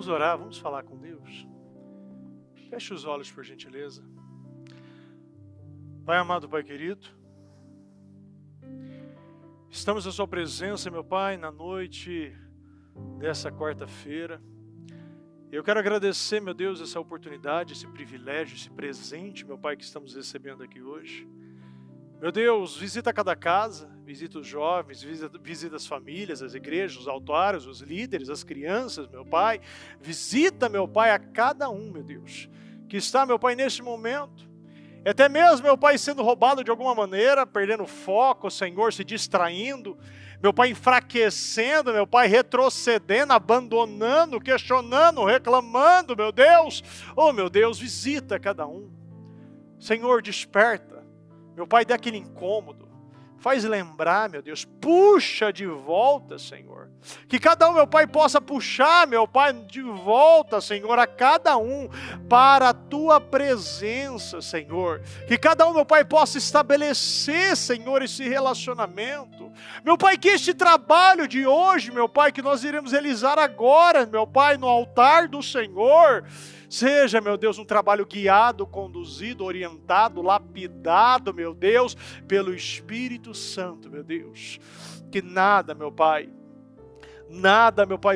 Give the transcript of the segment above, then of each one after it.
Vamos orar, vamos falar com Deus. Feche os olhos, por gentileza. Pai amado, Pai querido, estamos na sua presença, meu Pai, na noite dessa quarta-feira. Eu quero agradecer, meu Deus, essa oportunidade, esse privilégio, esse presente, meu Pai, que estamos recebendo aqui hoje. Meu Deus, visita cada casa, visita os jovens, visita as famílias, as igrejas, os altares, os líderes, as crianças, meu Pai. Visita, meu Pai, a cada um, meu Deus, que está, meu Pai, neste momento. Até mesmo, meu Pai, sendo roubado de alguma maneira, perdendo foco, Senhor, se distraindo. Meu Pai, enfraquecendo, meu Pai, retrocedendo, abandonando, questionando, reclamando, meu Deus. Oh, meu Deus, visita cada um. Senhor, desperta. Meu Pai, dá aquele incômodo. Faz lembrar, meu Deus, puxa de volta, Senhor. Que cada um, meu Pai, possa puxar, meu Pai, de volta, Senhor, a cada um para a Tua presença, Senhor. Que cada um, meu Pai, possa estabelecer, Senhor, esse relacionamento. Meu Pai, que este trabalho de hoje, meu Pai, que nós iremos realizar agora, meu Pai, no altar do Senhor, seja, meu Deus, um trabalho guiado, conduzido, orientado, lapidado, meu Deus, pelo Espírito Santo, meu Deus. Que nada, meu Pai,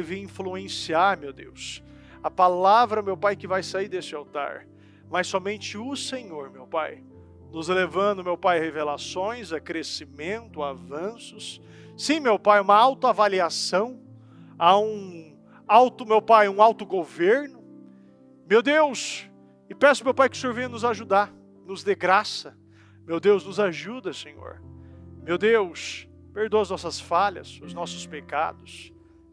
venha influenciar, meu Deus, a palavra, meu Pai, que vai sair deste altar, mas somente o Senhor, meu Pai, nos levando, meu Pai, a revelações, a crescimento, a avanços. Sim, meu Pai, uma autoavaliação, a um autogoverno. Meu Deus, e peço, meu Pai, que o Senhor venha nos ajudar, nos dê graça. Meu Deus, nos ajuda, Senhor. Meu Deus, perdoa as nossas falhas, os nossos pecados.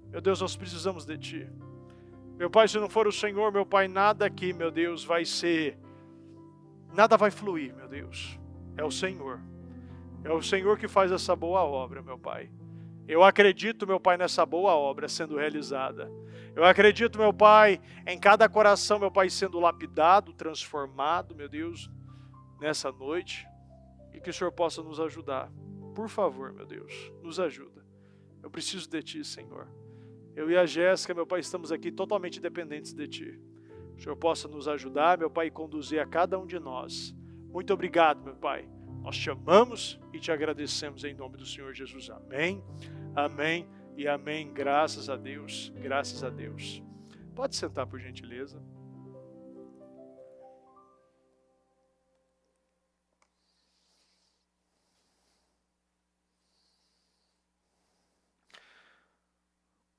Meu Deus, nós precisamos de Ti. Meu Pai, se não for o Senhor, meu Pai, nada aqui, meu Deus, nada vai fluir, meu Deus. É o Senhor. É o Senhor que faz essa boa obra, meu Pai. Eu acredito, meu Pai, nessa boa obra sendo realizada. Eu acredito, meu Pai, em cada coração, meu Pai, sendo lapidado, transformado, meu Deus, nessa noite. E que o Senhor possa nos ajudar. Por favor, meu Deus, nos ajuda. Eu preciso de Ti, Senhor. Eu e a Jéssica, meu Pai, estamos aqui totalmente dependentes de Ti. O Senhor possa nos ajudar, meu Pai, e conduzir a cada um de nós. Muito obrigado, meu Pai. Nós te amamos e te agradecemos em nome do Senhor Jesus. Amém, amém e amém. Graças a Deus, graças a Deus. Pode sentar, por gentileza.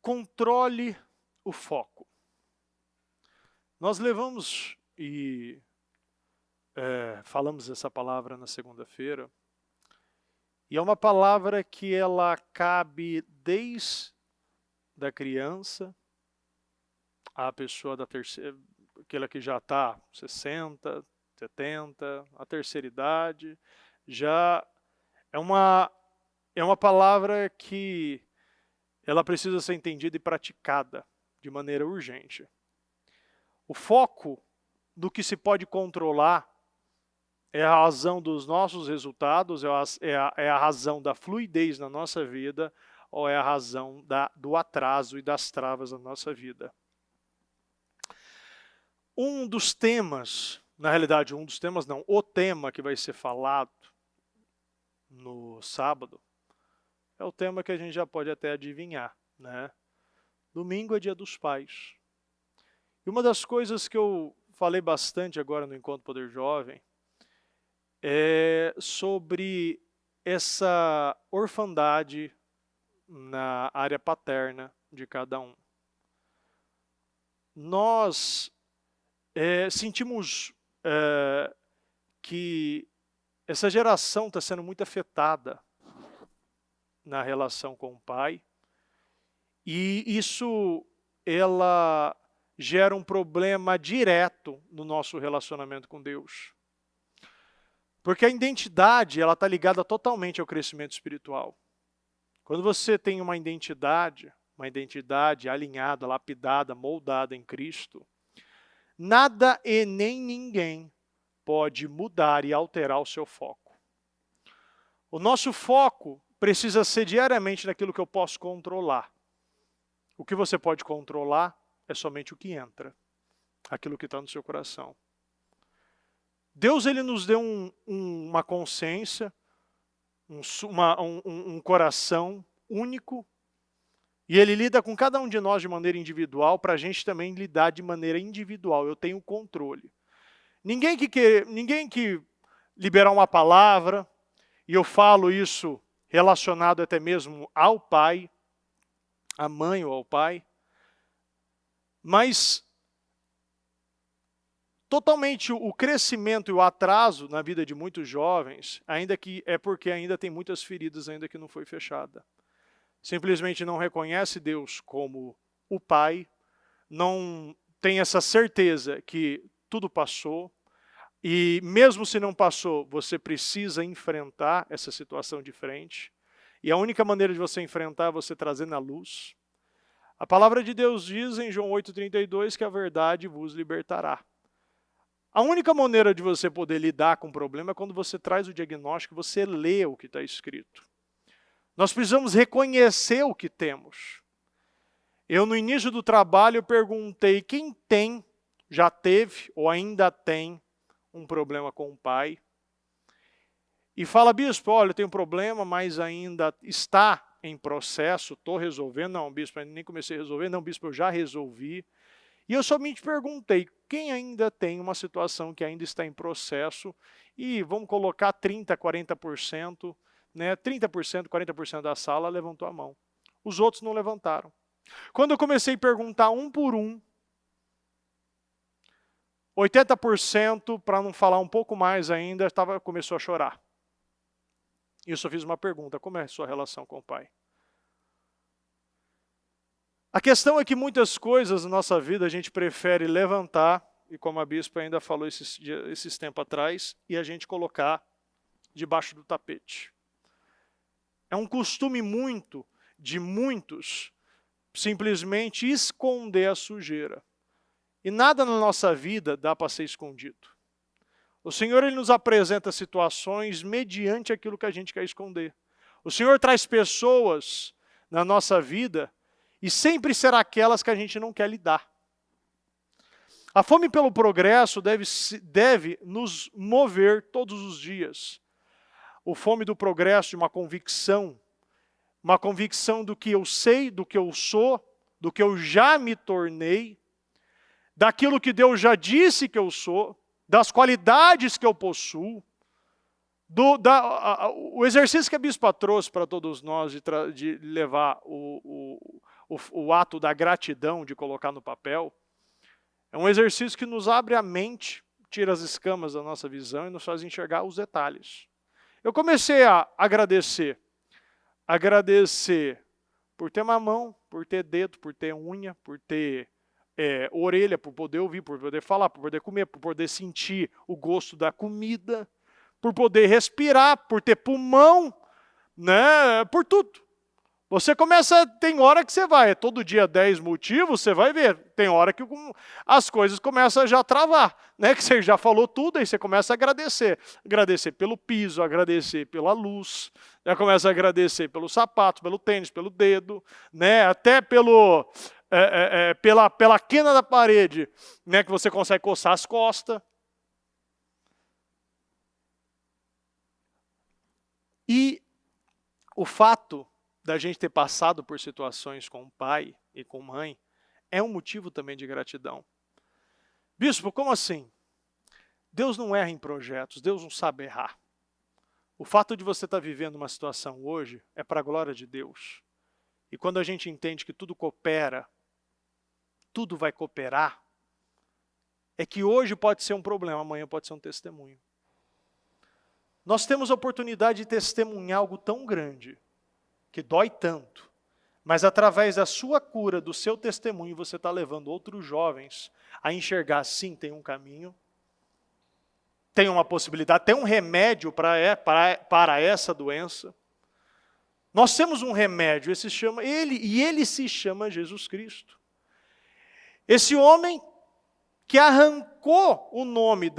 Controle o foco. Nós levamos e falamos essa palavra na segunda-feira, e é uma palavra que ela cabe desde a criança, a pessoa da terceira, aquela que já está 60, 70, a terceira idade, já é uma palavra que ela precisa ser entendida e praticada de maneira urgente. O foco do que se pode controlar é a razão dos nossos resultados, é a razão da fluidez na nossa vida, ou é a razão do atraso e das travas na nossa vida. Um dos temas, na realidade o tema que vai ser falado no sábado, é o tema que a gente já pode até adivinhar, né? Domingo é Dia dos Pais. E uma das coisas que eu falei bastante agora no Encontro Poder Jovem é sobre essa orfandade na área paterna de cada um. Nós sentimos que essa geração está sendo muito afetada na relação com o pai, e isso ela gera um problema direto no nosso relacionamento com Deus. Porque a identidade, ela está ligada totalmente ao crescimento espiritual. Quando você tem uma identidade alinhada, lapidada, moldada em Cristo, nada e nem ninguém pode mudar e alterar o seu foco. O nosso foco precisa ser diariamente naquilo que eu posso controlar. O que você pode controlar é somente o que entra, aquilo que está no seu coração. Deus, ele nos deu uma consciência, um coração único, e ele lida com cada um de nós de maneira individual, para a gente também lidar de maneira individual. Eu tenho controle. Ninguém que liberar uma palavra, e eu falo isso relacionado até mesmo ao pai, à mãe ou ao pai, mas totalmente o crescimento e o atraso na vida de muitos jovens, ainda que é porque ainda tem muitas feridas ainda que não foi fechada. Simplesmente não reconhece Deus como o pai, não tem essa certeza que tudo passou, e mesmo se não passou, você precisa enfrentar essa situação de frente. E a única maneira de você enfrentar é você trazer na luz. A palavra de Deus diz em João 8,32 que a verdade vos libertará. A única maneira de você poder lidar com o problema é quando você traz o diagnóstico, você lê o que está escrito. Nós precisamos reconhecer o que temos. Eu, no início do trabalho, perguntei quem tem, já teve ou ainda tem um problema com o pai. E fala, bispo, olha, eu tenho um problema, mas ainda está em processo, estou resolvendo. Não, bispo, nem comecei a resolver. Não, bispo, eu já resolvi. E eu somente perguntei, quem ainda tem uma situação que ainda está em processo, e vamos colocar 30%, 40%, né? 30%, 40% da sala levantou a mão. Os outros não levantaram. Quando eu comecei a perguntar um por um, 80%, para não falar um pouco mais ainda, começou a chorar. E eu só fiz uma pergunta, como é a sua relação com o pai? A questão é que muitas coisas na nossa vida a gente prefere levantar, e como a bispa ainda falou esses tempos atrás, e a gente colocar debaixo do tapete. É um costume de muitos, simplesmente esconder a sujeira. E nada na nossa vida dá para ser escondido. O Senhor, ele nos apresenta situações mediante aquilo que a gente quer esconder. O Senhor traz pessoas na nossa vida e sempre será aquelas que a gente não quer lidar. A fome pelo progresso deve nos mover todos os dias. A fome do progresso de uma convicção do que eu sei, do que eu sou, do que eu já me tornei, daquilo que Deus já disse que eu sou, das qualidades que eu possuo, o exercício que a bispa trouxe para todos nós de levar o ato da gratidão, de colocar no papel, é um exercício que nos abre a mente, tira as escamas da nossa visão e nos faz enxergar os detalhes. Eu comecei a agradecer por ter uma mão, por ter dedo, por ter unha, por ter orelha, por poder ouvir, por poder falar, por poder comer, por poder sentir o gosto da comida, por poder respirar, por ter pulmão, né? Por tudo. Você começa, tem hora que você vai, todo dia 10 motivos, você vai ver. Tem hora que as coisas começam a já travar, né? Que você já falou tudo, aí você começa a agradecer. Agradecer pelo piso, agradecer pela luz, já começa a agradecer pelo sapato, pelo tênis, pelo dedo, né? Até pela quina da parede, né? Que você consegue coçar as costas. E o fato da gente ter passado por situações com pai e com mãe, é um motivo também de gratidão. Bispo, como assim? Deus não erra em projetos, Deus não sabe errar. O fato de você estar vivendo uma situação hoje é para a glória de Deus. E quando a gente entende que tudo coopera, tudo vai cooperar, é que hoje pode ser um problema, amanhã pode ser um testemunho. Nós temos a oportunidade de testemunhar algo tão grande, que dói tanto, mas através da sua cura, do seu testemunho, você está levando outros jovens a enxergar, sim, tem um caminho, tem uma possibilidade, tem um remédio para essa doença. Nós temos um remédio, ele se chama Jesus Cristo. Esse homem que arrancou o nome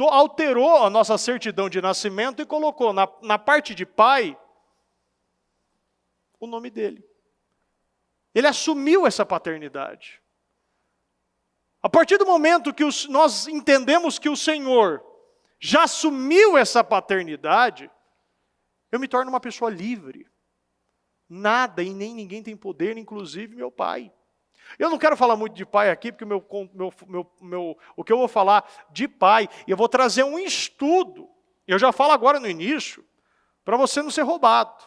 alterou a nossa certidão de nascimento e colocou na parte de pai, o nome dele. Ele assumiu essa paternidade. A partir do momento que nós entendemos que o Senhor já assumiu essa paternidade, eu me torno uma pessoa livre. Nada e nem ninguém tem poder, inclusive meu pai. Eu não quero falar muito de pai aqui, porque o que eu vou falar de pai, eu vou trazer um estudo. Eu já falo agora no início, para você não ser roubado.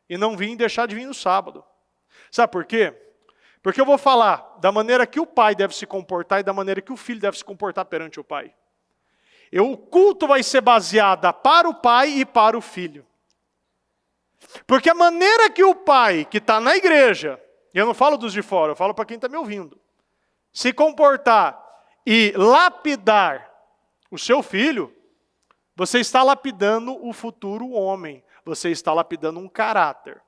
E não deixar de vir no sábado. Sabe por quê? Porque eu vou falar da maneira que o pai deve se comportar e da maneira que o filho deve se comportar perante o pai. O culto vai ser baseada para o pai e para o filho. Porque a maneira que o pai, que está na igreja, e eu não falo dos de fora, eu falo para quem está me ouvindo, se comportar e lapidar o seu filho, você está lapidando o futuro homem, você está lapidando um caráter.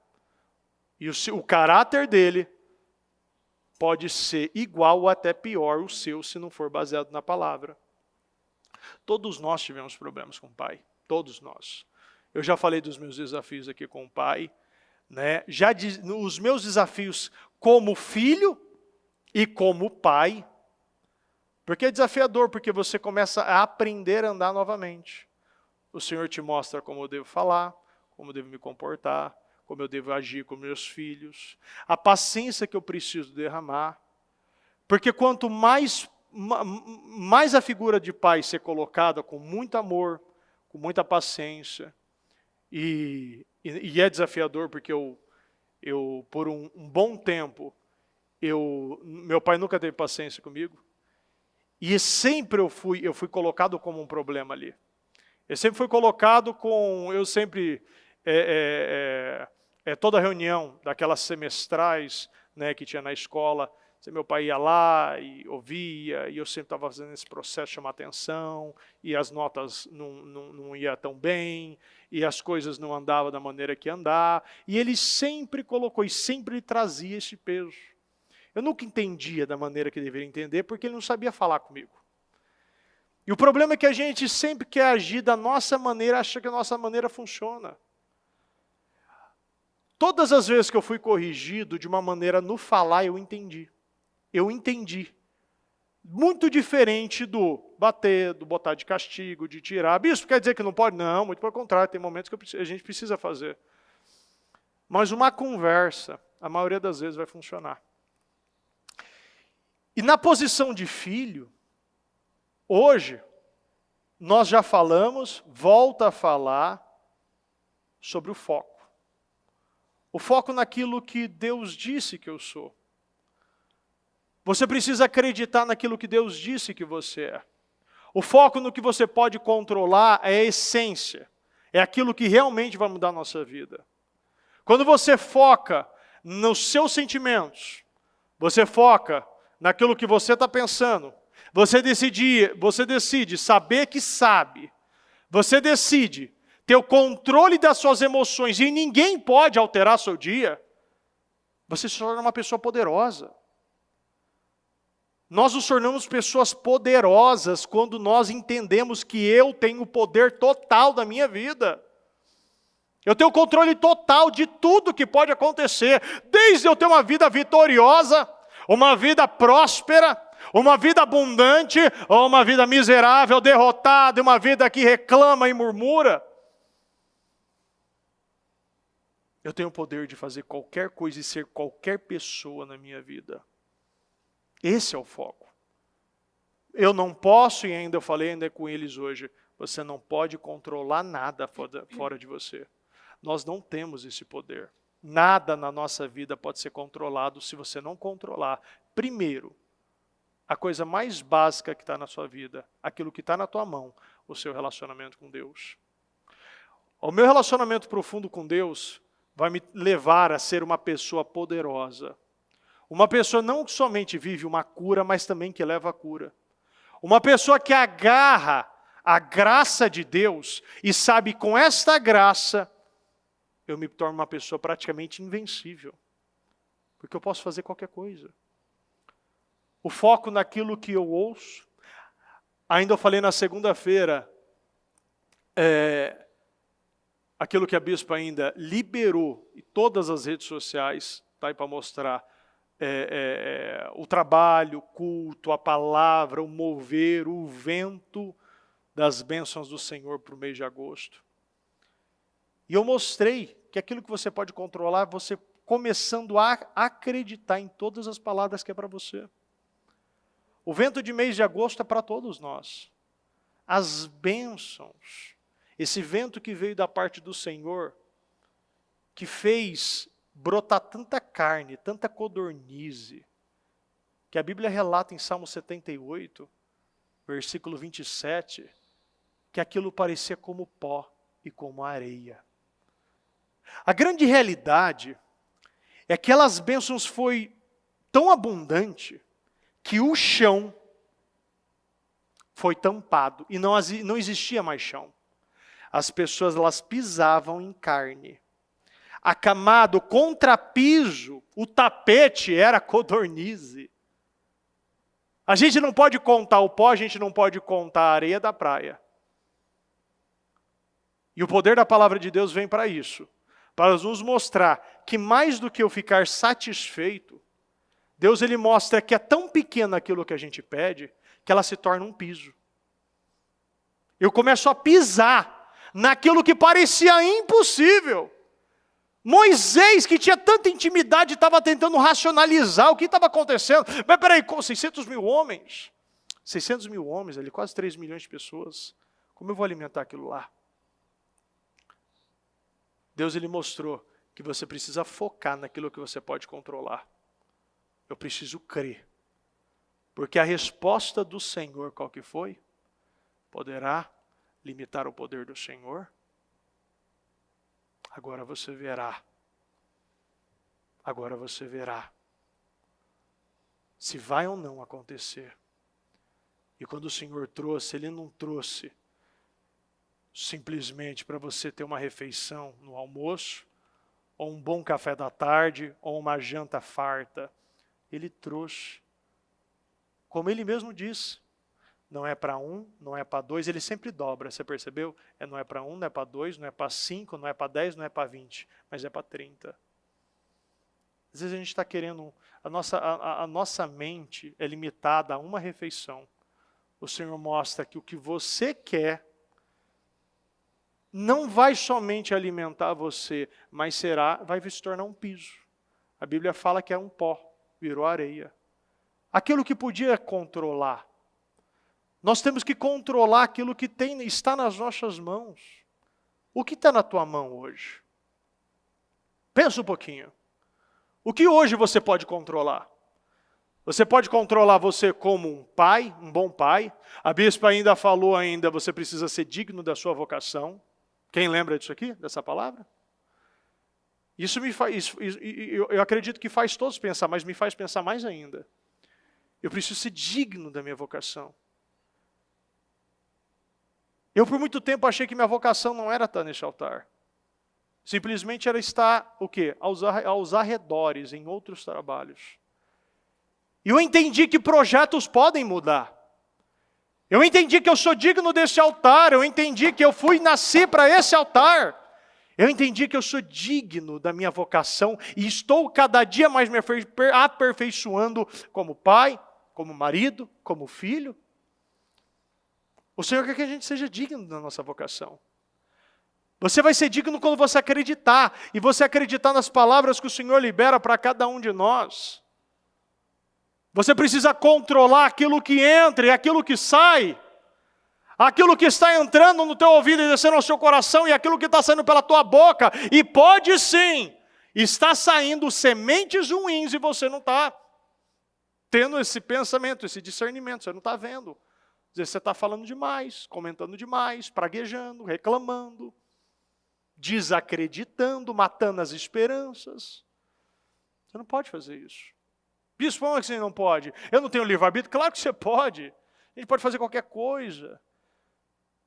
E o caráter dele pode ser igual ou até pior o seu, se não for baseado na palavra. Todos nós tivemos problemas com o pai, todos nós. Eu já falei dos meus desafios aqui com o pai, né? Os meus desafios como filho e como pai, porque é desafiador, porque você começa a aprender a andar novamente. O Senhor te mostra como eu devo falar, como eu devo me comportar, como eu devo agir com meus filhos, a paciência que eu preciso derramar, porque quanto mais a figura de pai ser colocada com muito amor, com muita paciência, e é desafiador porque eu por um bom tempo, meu pai nunca teve paciência comigo, e sempre eu fui colocado como um problema ali. Eu sempre fui colocado toda reunião daquelas semestrais, né, que tinha na escola, meu pai ia lá e ouvia, e eu sempre estava fazendo esse processo de chamar atenção, e as notas não iam tão bem, e as coisas não andavam da maneira que andar, e ele sempre colocou, e sempre trazia esse peso. Eu nunca entendia da maneira que deveria entender, porque ele não sabia falar comigo. E o problema é que a gente sempre quer agir da nossa maneira, acha que a nossa maneira funciona. Todas as vezes que eu fui corrigido de uma maneira no falar, eu entendi. Eu entendi. Muito diferente do bater, do botar de castigo, de tirar. Bispo, quer dizer que não pode? Não, muito pelo contrário, tem momentos que a gente precisa fazer. Mas uma conversa, a maioria das vezes vai funcionar. E na posição de filho, hoje, nós já falamos, volta a falar sobre o foco. O foco naquilo que Deus disse que eu sou. Você precisa acreditar naquilo que Deus disse que você é. O foco no que você pode controlar é a essência. É aquilo que realmente vai mudar a nossa vida. Quando você foca nos seus sentimentos, você foca naquilo que você está pensando, você decide saber que sabe, você decide ter o controle das suas emoções e ninguém pode alterar seu dia, você se torna uma pessoa poderosa. Nós nos tornamos pessoas poderosas quando nós entendemos que eu tenho o poder total da minha vida. Eu tenho o controle total de tudo que pode acontecer, desde eu ter uma vida vitoriosa, uma vida próspera, uma vida abundante, ou uma vida miserável, derrotada, uma vida que reclama e murmura. Eu tenho o poder de fazer qualquer coisa e ser qualquer pessoa na minha vida. Esse é o foco. Eu não posso, e ainda eu falei ainda com eles hoje, você não pode controlar nada fora de você. Nós não temos esse poder. Nada na nossa vida pode ser controlado se você não controlar. Primeiro, a coisa mais básica que está na sua vida, aquilo que está na tua mão, o seu relacionamento com Deus. O meu relacionamento profundo com Deus vai me levar a ser uma pessoa poderosa. Uma pessoa não somente vive uma cura, mas também que leva a cura. Uma pessoa que agarra a graça de Deus e sabe com esta graça, eu me torno uma pessoa praticamente invencível. Porque eu posso fazer qualquer coisa. O foco naquilo que eu ouço. Ainda eu falei na segunda-feira, aquilo que a bispa ainda liberou em todas as redes sociais, tá aí para mostrar, o trabalho, o culto, a palavra, o mover, o vento das bênçãos do Senhor para o mês de agosto. E eu mostrei que aquilo que você pode controlar, você começando a acreditar em todas as palavras que é para você. O vento de mês de agosto é para todos nós. As bênçãos, esse vento que veio da parte do Senhor, que fez brotar tanta carne, tanta codornize, que a Bíblia relata em Salmo 78, versículo 27, que aquilo parecia como pó e como areia. A grande realidade é que aquelas bênçãos foi tão abundante que o chão foi tampado e não existia mais chão. As pessoas elas pisavam em carne. A camada, o contrapiso, o tapete era codornize. A gente não pode contar o pó, a gente não pode contar a areia da praia. E o poder da palavra de Deus vem para isso. Para nos mostrar que mais do que eu ficar satisfeito, Deus ele mostra que é tão pequeno aquilo que a gente pede, que ela se torna um piso. Eu começo a pisar naquilo que parecia impossível. Moisés, que tinha tanta intimidade, estava tentando racionalizar o que estava acontecendo. Mas peraí, 600 mil homens, ali, quase 3 milhões de pessoas, como eu vou alimentar aquilo lá? Deus ele mostrou que você precisa focar naquilo que você pode controlar. Eu preciso crer. Porque a resposta do Senhor, qual que foi? Poderá limitar o poder do Senhor? Agora você verá. Agora você verá. Se vai ou não acontecer. E quando o Senhor trouxe, Ele não trouxe simplesmente para você ter uma refeição no almoço, ou um bom café da tarde, ou uma janta farta. Ele trouxe, como Ele mesmo disse, não é para 1, não é para 2, Ele sempre dobra, você percebeu? Não é para 1, não é para 2, não é para 5, não é para 10, não é para 20, mas é para 30. Às vezes a gente está querendo, a nossa mente é limitada a uma refeição. O Senhor mostra que o que você quer não vai somente alimentar você, mas vai se tornar um piso. A Bíblia fala que é um pó, virou areia. Aquilo que podia controlar. Nós temos que controlar aquilo que está nas nossas mãos. O que está na tua mão hoje? Pensa um pouquinho. O que hoje você pode controlar? Você pode controlar você como um pai, um bom pai. A bispa ainda falou você precisa ser digno da sua vocação. Quem lembra disso aqui, dessa palavra? Isso me faz, eu acredito que faz todos pensar, mas me faz pensar mais ainda. Eu preciso ser digno da minha vocação. Eu por muito tempo achei que minha vocação não era estar nesse altar. Simplesmente era estar, o quê? Aos arredores, em outros trabalhos. E eu entendi que projetos podem mudar. Eu entendi que eu sou digno desse altar. Eu entendi que eu nasci para esse altar. Eu entendi que eu sou digno da minha vocação e estou cada dia mais me aperfeiçoando como pai, como marido, como filho. O Senhor quer que a gente seja digno da nossa vocação. Você vai ser digno quando você acreditar. E você acreditar nas palavras que o Senhor libera para cada um de nós. Você precisa controlar aquilo que entra e aquilo que sai. Aquilo que está entrando no teu ouvido e descendo ao seu coração e aquilo que está saindo pela tua boca. E pode sim, está saindo sementes ruins e você não está tendo esse pensamento, esse discernimento, você não está vendo. Às vezes você está falando demais, comentando demais, praguejando, reclamando, desacreditando, matando as esperanças. Você não pode fazer isso. Bispo, como é que você não pode? Eu não tenho livre-arbítrio? Claro que você pode. A gente pode fazer qualquer coisa.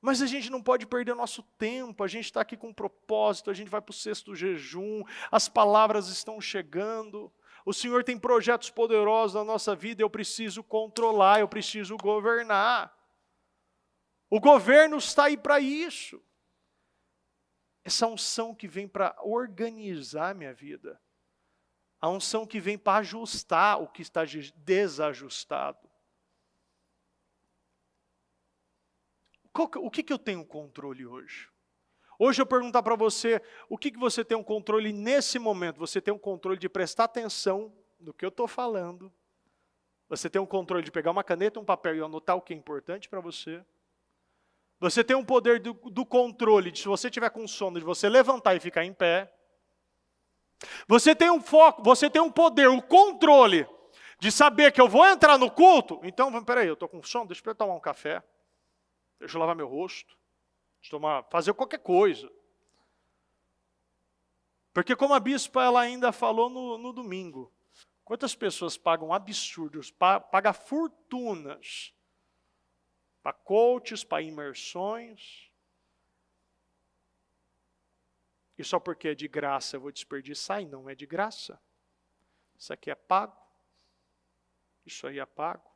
Mas a gente não pode perder nosso tempo. A gente está aqui com um propósito, a gente vai para o sexto jejum, as palavras estão chegando. O Senhor tem projetos poderosos na nossa vida, eu preciso controlar, eu preciso governar. O governo está aí para isso. Essa unção que vem para organizar a minha vida. A unção que vem para ajustar o que está desajustado. O que eu tenho controle hoje? Hoje eu perguntar para você, o que você tem um controle nesse momento? Você tem um controle de prestar atenção no que eu estou falando. Você tem um controle de pegar uma caneta, um papel e anotar o que é importante para você. Você tem um poder do controle de, se você tiver com sono, de você levantar e ficar em pé. Você tem um foco, você tem um poder, um controle de saber que eu vou entrar no culto. Então, peraí, eu estou com sono, deixa eu tomar um café. Deixa eu lavar meu rosto. Deixa eu fazer qualquer coisa. Porque como a bispa ela ainda falou no domingo, quantas pessoas pagam absurdos, pagam fortunas para coaches, para imersões, e só porque é de graça eu vou desperdiçar, e não é de graça. Isso aqui é pago. Isso aí é pago.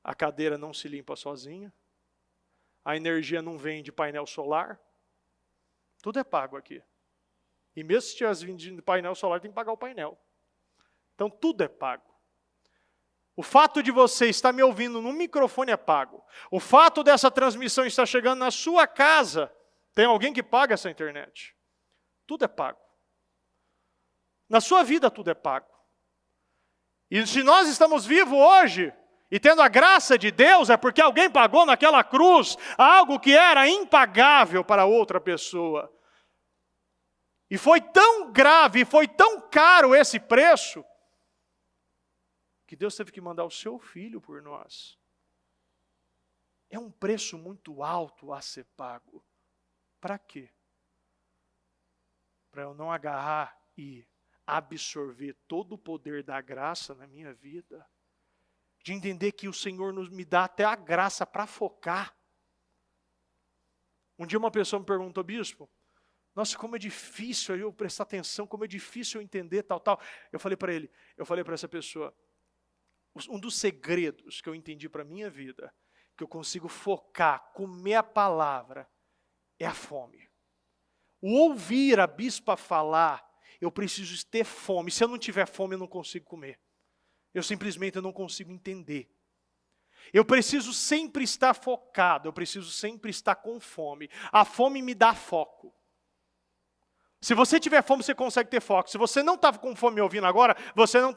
A cadeira não se limpa sozinha. A energia não vem de painel solar. Tudo é pago aqui. E mesmo se tivesse vindo de painel solar, tem que pagar o painel. Então tudo é pago. O fato de você estar me ouvindo no microfone é pago. O fato dessa transmissão estar chegando na sua casa, tem alguém que paga essa internet. Tudo é pago. Na sua vida tudo é pago. E se nós estamos vivos hoje, e tendo a graça de Deus, é porque alguém pagou naquela cruz algo que era impagável para outra pessoa. E foi tão grave, foi tão caro esse preço, que Deus teve que mandar o seu filho por nós. É um preço muito alto a ser pago. Para quê? Para eu não agarrar e absorver todo o poder da graça na minha vida. De entender que o Senhor me dá até a graça para focar. Um dia uma pessoa me perguntou, bispo, nossa, como é difícil eu prestar atenção, como é difícil eu entender tal. Eu falei para essa pessoa, um dos segredos que eu entendi para a minha vida, que eu consigo focar, comer a palavra, é a fome. O ouvir a bispa falar, eu preciso ter fome. Se eu não tiver fome, eu não consigo comer. Eu simplesmente não consigo entender. Eu preciso sempre estar focado, eu preciso sempre estar com fome. A fome me dá foco. Se você tiver fome, você consegue ter foco. Se você não está com fome me ouvindo agora, você não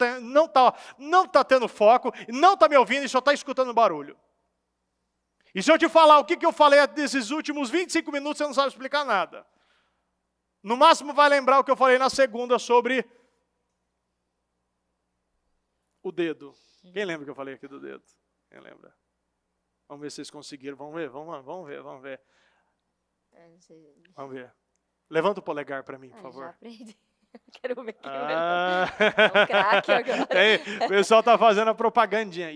tá tendo foco, não está me ouvindo e só está escutando barulho. E se eu te falar o que eu falei nesses últimos 25 minutos, você não sabe explicar nada. No máximo vai lembrar o que eu falei na segunda sobre o dedo. Quem lembra que eu falei aqui do dedo? Quem lembra? Vamos ver se vocês conseguiram. Vamos ver. Vamos ver. Levanta o polegar para mim, por favor. Já aprendi. Quero ver aqui. É um craque agora. O pessoal está fazendo a propagandinha.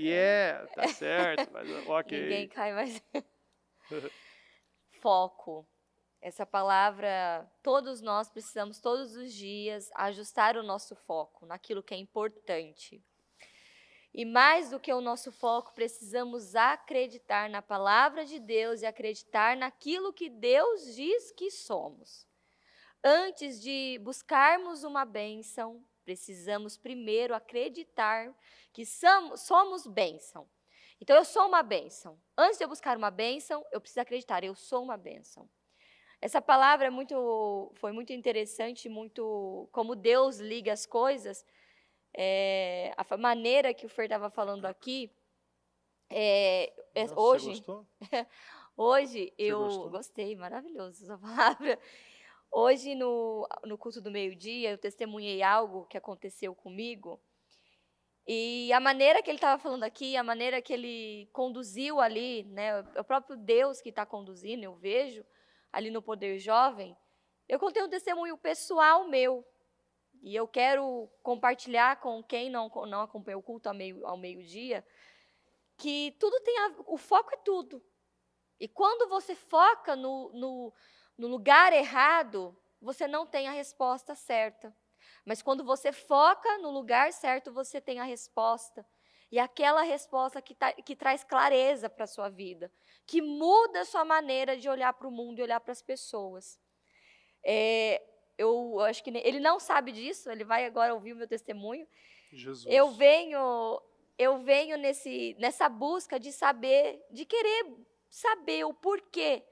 Tá certo. Mas, ok. Ninguém cai mais. Foco. Essa palavra, todos nós precisamos todos os dias ajustar o nosso foco naquilo que é importante. E mais do que o nosso foco, precisamos acreditar na palavra de Deus e acreditar naquilo que Deus diz que somos. Antes de buscarmos uma bênção, precisamos primeiro acreditar que somos bênção. Então, eu sou uma bênção. Antes de eu buscar uma bênção, eu preciso acreditar, eu sou uma bênção. Essa palavra foi muito interessante, muito como Deus liga as coisas. A maneira que o Fer estava falando aqui, Nossa, hoje, você gostou? hoje eu gostou? Gostei, maravilhoso essa palavra. Hoje no culto do meio-dia eu testemunhei algo que aconteceu comigo e a maneira que ele estava falando aqui, a maneira que ele conduziu ali, né, é o próprio Deus que está conduzindo, eu vejo ali no Poder Jovem. Eu contei um testemunho pessoal meu. E eu quero compartilhar com quem não acompanha o culto ao meio-dia, que tudo o foco é tudo. E quando você foca no lugar errado, você não tem a resposta certa. Mas quando você foca no lugar certo, você tem a resposta. E aquela resposta que traz clareza para a sua vida, que muda a sua maneira de olhar para o mundo e olhar para as pessoas. eu acho que ele não sabe disso, ele vai agora ouvir o meu testemunho. Jesus. Eu venho nessa busca de saber, de querer saber o porquê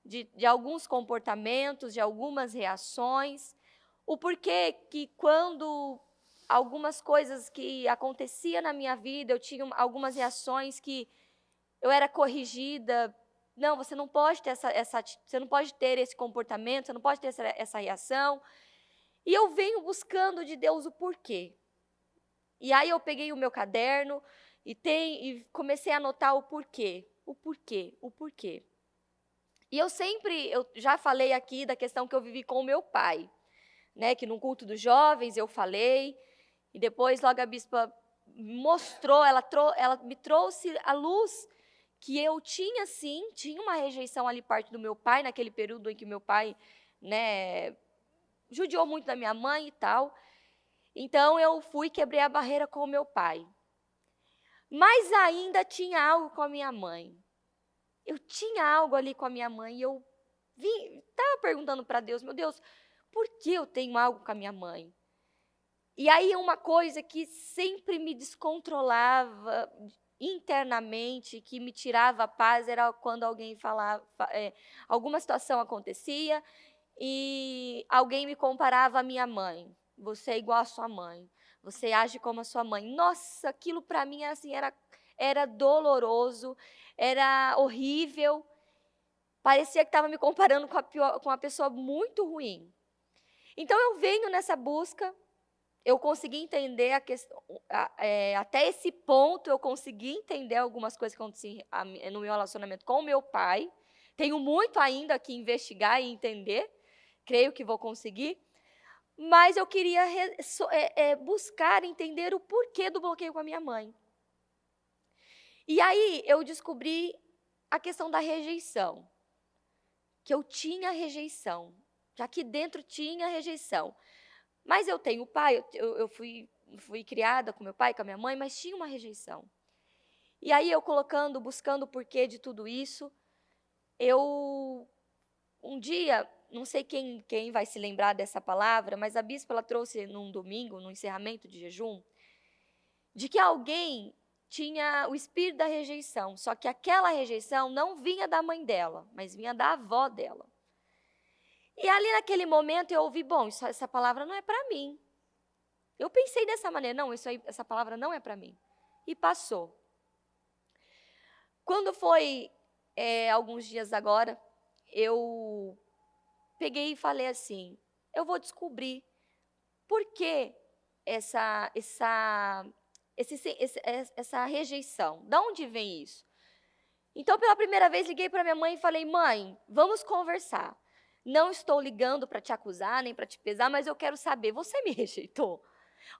de alguns comportamentos, de algumas reações, o porquê que quando algumas coisas que aconteciam na minha vida, eu tinha algumas reações que eu era corrigida. Não, você não pode ter você não pode ter esse comportamento, você não pode ter essa reação. E eu venho buscando de Deus o porquê. E aí eu peguei o meu caderno e comecei a anotar o porquê, o porquê, o porquê. E eu já falei aqui da questão que eu vivi com o meu pai, né, que no culto dos jovens eu falei, e depois logo a bispa mostrou, ela me trouxe à luz que eu tinha sim, tinha uma rejeição ali parte do meu pai, naquele período em que meu pai, né, judiou muito da minha mãe e tal. Então eu quebrei a barreira com o meu pai. Mas ainda tinha algo com a minha mãe. Eu tinha algo ali com a minha mãe e eu estava perguntando para Deus, meu Deus, por que eu tenho algo com a minha mãe? E aí uma coisa que sempre me descontrolava internamente, que me tirava a paz, era quando alguém falava, alguma situação acontecia e alguém me comparava à minha mãe. Você é igual à sua mãe, você age como a sua mãe. Nossa, aquilo para mim era assim, era doloroso, era horrível. Parecia que estava me comparando com uma pessoa muito ruim. Então eu venho nessa busca, eu consegui entender a questão, até esse ponto eu consegui entender algumas coisas que aconteciam no meu relacionamento com o meu pai. Tenho muito ainda que investigar e entender, creio que vou conseguir. Mas eu queria buscar entender o porquê do bloqueio com a minha mãe. E aí eu descobri a questão da rejeição, que eu tinha rejeição, já que dentro tinha rejeição. Mas eu tenho pai, eu fui criada com meu pai, com a minha mãe, mas tinha uma rejeição. E aí eu buscando o porquê de tudo isso, um dia, não sei quem vai se lembrar dessa palavra, mas a bispa ela trouxe num domingo, no encerramento de jejum, de que alguém tinha o espírito da rejeição, só que aquela rejeição não vinha da mãe dela, mas vinha da avó dela. E ali naquele momento eu ouvi, bom, essa palavra não é para mim. Eu pensei dessa maneira, não, essa palavra não é para mim. E passou. Quando foi alguns dias agora, eu peguei e falei assim, eu vou descobrir por que essa rejeição. De onde vem isso? Então, pela primeira vez, liguei para minha mãe e falei, mãe, vamos conversar. Não estou ligando para te acusar, nem para te pesar, mas eu quero saber, você me rejeitou?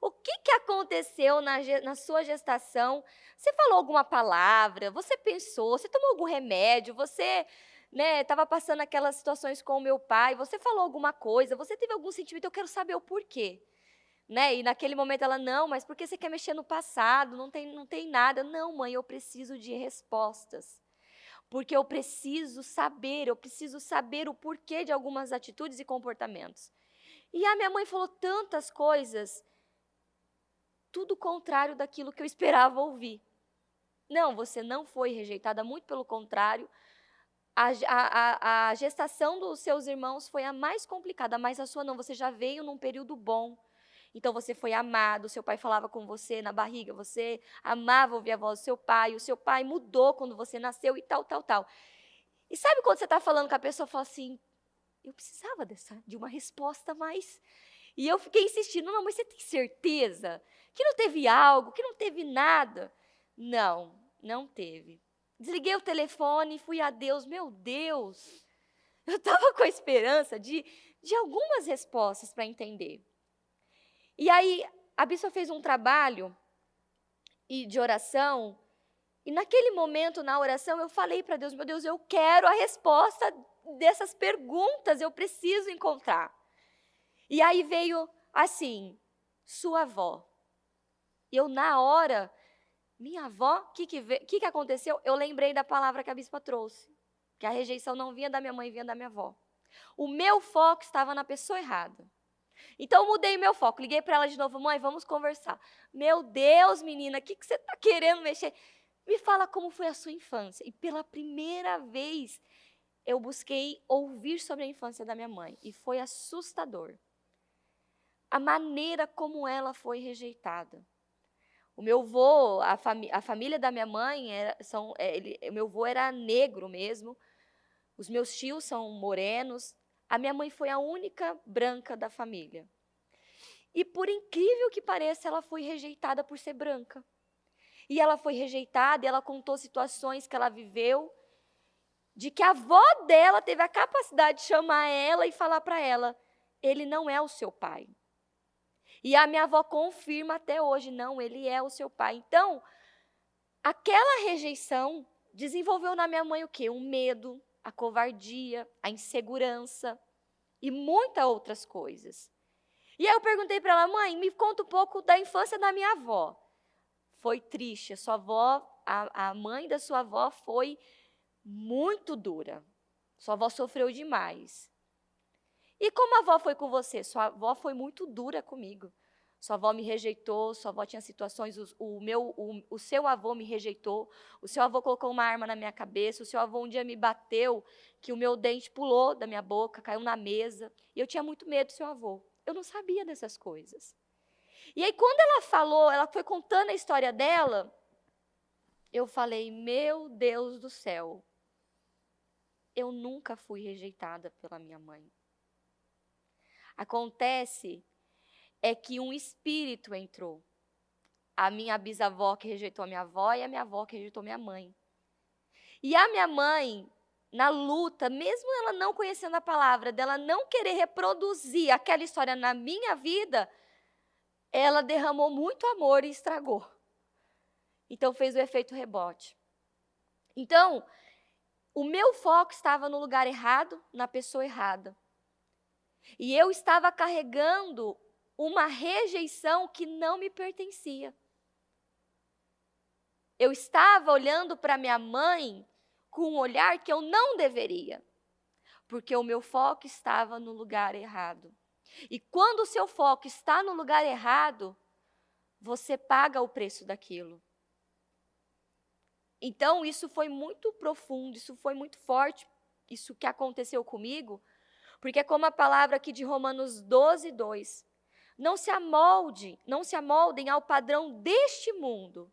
O que aconteceu na sua gestação? Você falou alguma palavra? Você pensou? Você tomou algum remédio? Você estava passando aquelas situações com o meu pai? Você falou alguma coisa? Você teve algum sentimento? Eu quero saber o porquê. E naquele momento ela, não, mas por que você quer mexer no passado? Não tem nada. Não, mãe, eu preciso de respostas. Porque eu preciso saber o porquê de algumas atitudes e comportamentos. E a minha mãe falou tantas coisas, tudo contrário daquilo que eu esperava ouvir. Não, você não foi rejeitada, muito pelo contrário. A gestação dos seus irmãos foi a mais complicada, mas a sua não, você já veio num período bom. Então você foi amado, seu pai falava com você na barriga, você amava ouvir a voz do seu pai, o seu pai mudou quando você nasceu e tal, tal, tal. E sabe quando você está falando com a pessoa e fala assim, eu precisava de uma resposta mais. E eu fiquei insistindo, não, mas você tem certeza que não teve algo, que não teve nada? Não, não teve. Desliguei o telefone e fui a Deus, meu Deus, eu estava com a esperança de algumas respostas para entender. E aí, a bispa fez um trabalho de oração, e naquele momento, na oração, eu falei para Deus, meu Deus, eu quero a resposta dessas perguntas, eu preciso encontrar. E aí veio assim, sua avó. E eu, na hora, minha avó, o que aconteceu? Eu lembrei da palavra que a bispa trouxe, que a rejeição não vinha da minha mãe, vinha da minha avó. O meu foco estava na pessoa errada. Então, eu mudei o meu foco. Liguei para ela de novo: mãe, vamos conversar. Meu Deus, menina, o que você está querendo mexer? Me fala como foi a sua infância. E pela primeira vez, eu busquei ouvir sobre a infância da minha mãe. E foi assustador. A maneira como ela foi rejeitada. O meu avô, a família da minha mãe, o meu avô era negro mesmo. Os meus tios são morenos. A minha mãe foi a única branca da família. E por incrível que pareça, ela foi rejeitada por ser branca. E ela foi rejeitada e ela contou situações que ela viveu, de que a avó dela teve a capacidade de chamar ela e falar para ela: ele não é o seu pai. E a minha avó confirma até hoje: não, ele é o seu pai. Então, aquela rejeição desenvolveu na minha mãe o quê? Um medo, a covardia, a insegurança e muitas outras coisas. E aí eu perguntei para ela: mãe, me conta um pouco da infância da minha avó. Foi triste, a sua avó, a mãe da sua avó foi muito dura. Sua avó sofreu demais. E como a avó foi com você? Sua avó foi muito dura comigo. Sua avó me rejeitou, sua avó tinha situações, o seu avô me rejeitou, o seu avô colocou uma arma na minha cabeça, o seu avô um dia me bateu, que o meu dente pulou da minha boca, caiu na mesa, e eu tinha muito medo do seu avô. Eu não sabia dessas coisas. E aí, quando ela falou, ela foi contando a história dela, eu falei: meu Deus do céu, eu nunca fui rejeitada pela minha mãe. Acontece é que um espírito entrou. A minha bisavó que rejeitou a minha avó e a minha avó que rejeitou minha mãe. E a minha mãe, na luta, mesmo ela não conhecendo a palavra, dela não querer reproduzir aquela história na minha vida, ela derramou muito amor e estragou. Então, fez o efeito rebote. Então, o meu foco estava no lugar errado, na pessoa errada. E eu estava carregando uma rejeição que não me pertencia. Eu estava olhando para minha mãe com um olhar que eu não deveria, porque o meu foco estava no lugar errado. E quando o seu foco está no lugar errado, você paga o preço daquilo. Então, isso foi muito profundo, isso foi muito forte, isso que aconteceu comigo, porque é como a palavra aqui de Romanos 12, 2. Não se amoldem ao padrão deste mundo.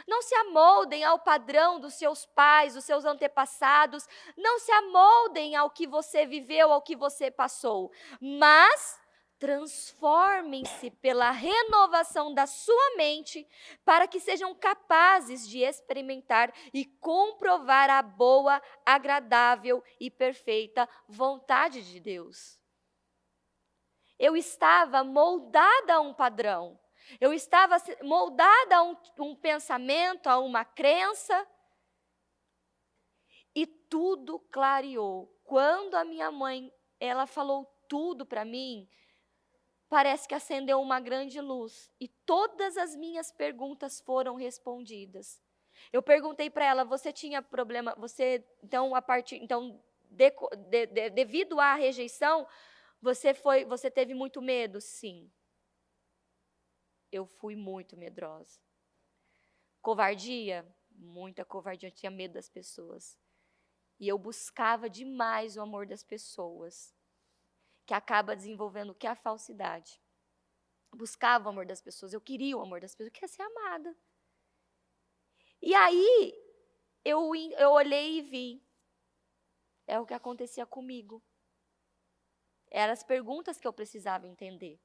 Não se amoldem ao padrão dos seus pais, dos seus antepassados. Não se amoldem ao que você viveu, ao que você passou. Mas transformem-se pela renovação da sua mente para que sejam capazes de experimentar e comprovar a boa, agradável e perfeita vontade de Deus. Eu estava moldada a um padrão. Eu estava moldada a um pensamento, a uma crença. E tudo clareou. Quando a minha mãe, ela falou tudo para mim, parece que acendeu uma grande luz. E todas as minhas perguntas foram respondidas. Eu perguntei para ela: você tinha problema, devido à rejeição, você teve muito medo? Sim. Eu fui muito medrosa. Covardia? Muita covardia. Eu tinha medo das pessoas. E eu buscava demais o amor das pessoas, que acaba desenvolvendo o que é a falsidade. Buscava o amor das pessoas, eu queria o amor das pessoas, eu queria ser amada. E aí, eu olhei e vi. É o que acontecia comigo. Eram as perguntas que eu precisava entender.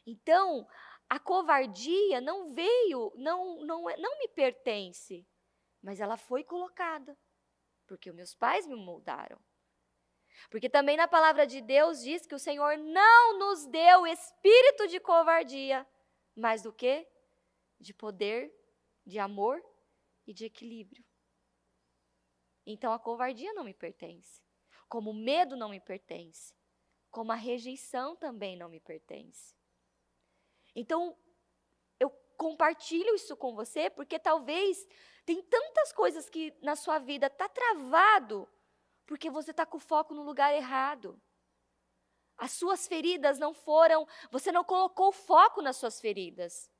Então, a covardia não veio, não me pertence, mas ela foi colocada, porque os meus pais me moldaram. Porque também na palavra de Deus diz que o Senhor não nos deu espírito de covardia, mas do quê? De poder, de amor e de equilíbrio. Então a covardia não me pertence, como o medo não me pertence, como a rejeição também não me pertence. Então, eu compartilho isso com você, porque talvez tem tantas coisas que na sua vida está travado, Porque você está com o foco no lugar errado. As suas feridas não foram, você não colocou foco nas suas feridas.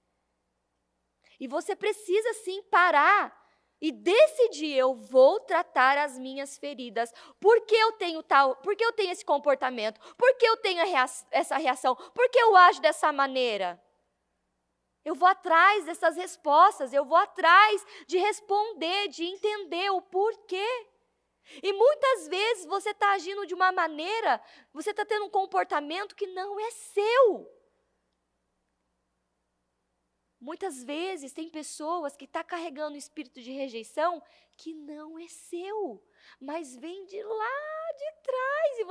E você precisa sim parar e decidir, eu vou tratar as minhas feridas. Por que eu tenho esse comportamento? Por que eu tenho essa reação? Por que eu ajo dessa maneira? Eu vou atrás dessas respostas, eu vou atrás de responder, de entender o porquê. E muitas vezes você está agindo de uma maneira, você está tendo um comportamento que não é seu. Muitas vezes tem pessoas que estão carregando um espírito de rejeição que não é seu, mas vem de lá de trás e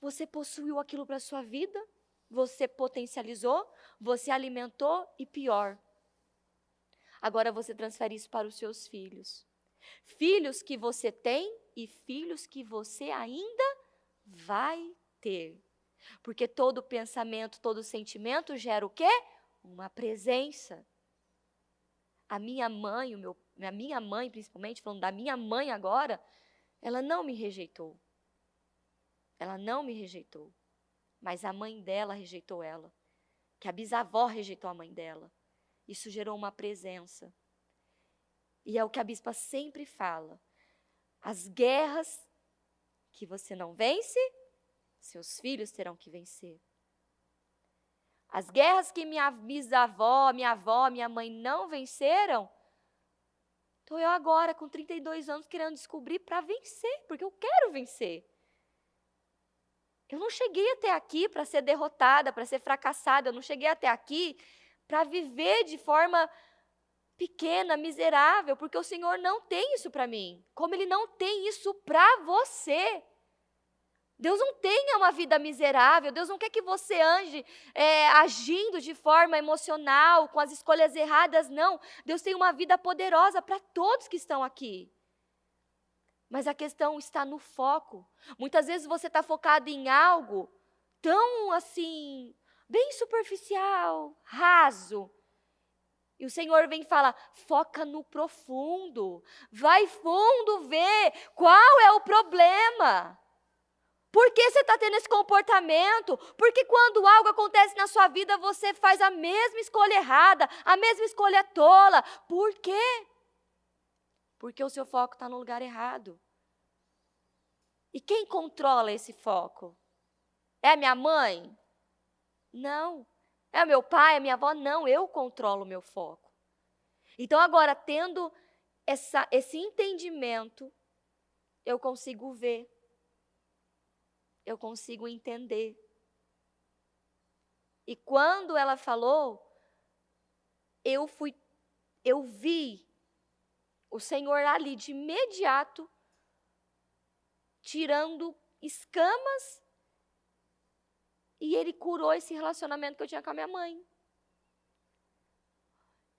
você possuiu aquilo para a sua vida, você potencializou, você alimentou e pior. Agora você transfere isso para os seus filhos. Filhos que você tem e filhos que você ainda vai ter. Porque todo pensamento, todo sentimento gera o quê? Uma presença. A minha mãe, principalmente, falando da minha mãe agora, ela não me rejeitou. Ela não me rejeitou. Mas a mãe dela rejeitou ela. Que a bisavó rejeitou a mãe dela. Isso gerou uma presença. E é o que a bispa sempre fala. As guerras que você não vence, seus filhos terão que vencer. As guerras que minha bisavó, minha avó, minha mãe não venceram, estou eu agora com 32 anos querendo descobrir para vencer, porque eu quero vencer. Eu não cheguei até aqui para ser derrotada, para ser fracassada, eu não cheguei até aqui para viver de forma pequena, miserável, porque o Senhor não tem isso para mim, como Ele não tem isso para você. Deus não tem uma vida miserável, Deus não quer que você ande agindo de forma emocional, com as escolhas erradas, não. Deus tem uma vida poderosa para todos que estão aqui. Mas a questão está no foco. Muitas vezes você está focado em algo tão assim, bem superficial, raso. E o Senhor vem falar, foca no profundo, vai fundo ver qual é o problema. Por que você está tendo esse comportamento? Porque quando algo acontece na sua vida, você faz a mesma escolha errada, a mesma escolha tola. Por quê? Porque o seu foco está no lugar errado. E quem controla esse foco? É a minha mãe? Não. É o meu pai, a minha avó? Não, eu controlo o meu foco. Então agora, tendo esse entendimento, eu consigo ver. Eu consigo entender. E quando ela falou, eu vi o Senhor ali de imediato, tirando escamas, e Ele curou esse relacionamento que eu tinha com a minha mãe.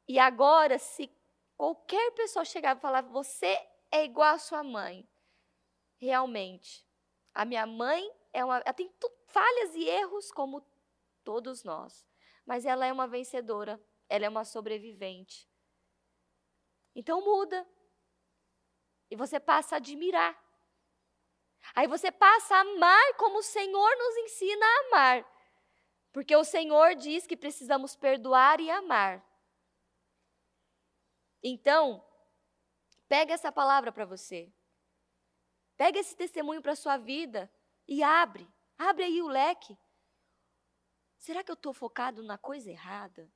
E agora, se qualquer pessoa chegar e falar, você é igual à sua mãe, realmente, a minha mãe ela tem falhas e erros como todos nós, mas ela é uma vencedora, ela é uma sobrevivente. Então muda. E você passa a admirar. Aí você passa a amar como o Senhor nos ensina a amar. Porque o Senhor diz que precisamos perdoar e amar. Então, pega essa palavra para você. Pega esse testemunho para a sua vida e abre aí o leque. Será que eu estou focado na coisa errada?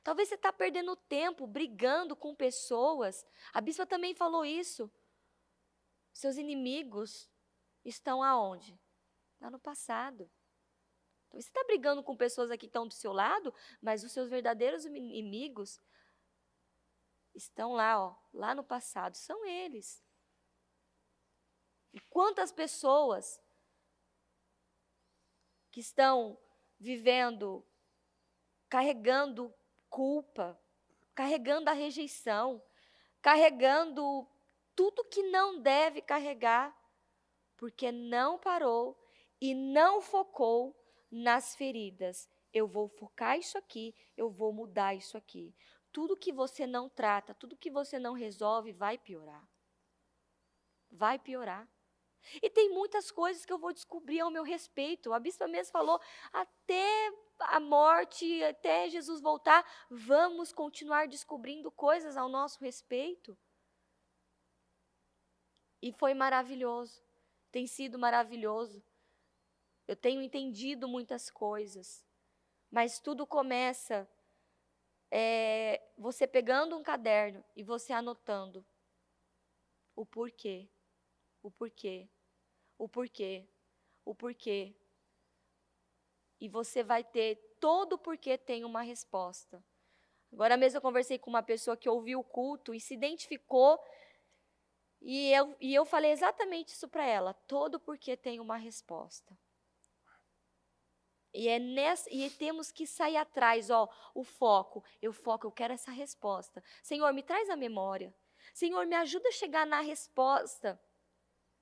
Talvez você está perdendo tempo brigando com pessoas. A bispa também falou isso. Seus inimigos estão aonde? Lá no passado. Talvez você está brigando com pessoas aqui que estão do seu lado, mas os seus verdadeiros inimigos estão lá, lá no passado. São eles. E quantas pessoas que estão vivendo, carregando culpa, carregando a rejeição, carregando tudo que não deve carregar, porque não parou e não focou nas feridas. Eu vou focar isso aqui, eu vou mudar isso aqui. Tudo que você não trata, tudo que você não resolve vai piorar. vai piorar. E tem muitas coisas que eu vou descobrir ao meu respeito. A bispa mesmo falou, até a morte, até Jesus voltar, vamos continuar descobrindo coisas ao nosso respeito. E foi maravilhoso, tem sido maravilhoso. Eu tenho entendido muitas coisas, mas tudo começa você pegando um caderno e você anotando o porquê, o porquê, o porquê, o porquê. E você vai ter, todo porquê tem uma resposta. Agora mesmo eu conversei com uma pessoa que ouviu o culto e se identificou, e eu falei exatamente isso para ela, todo porquê tem uma resposta. E temos que sair atrás, o foco. Eu quero essa resposta. Senhor, me traz a memória. Senhor, me ajuda a chegar na resposta.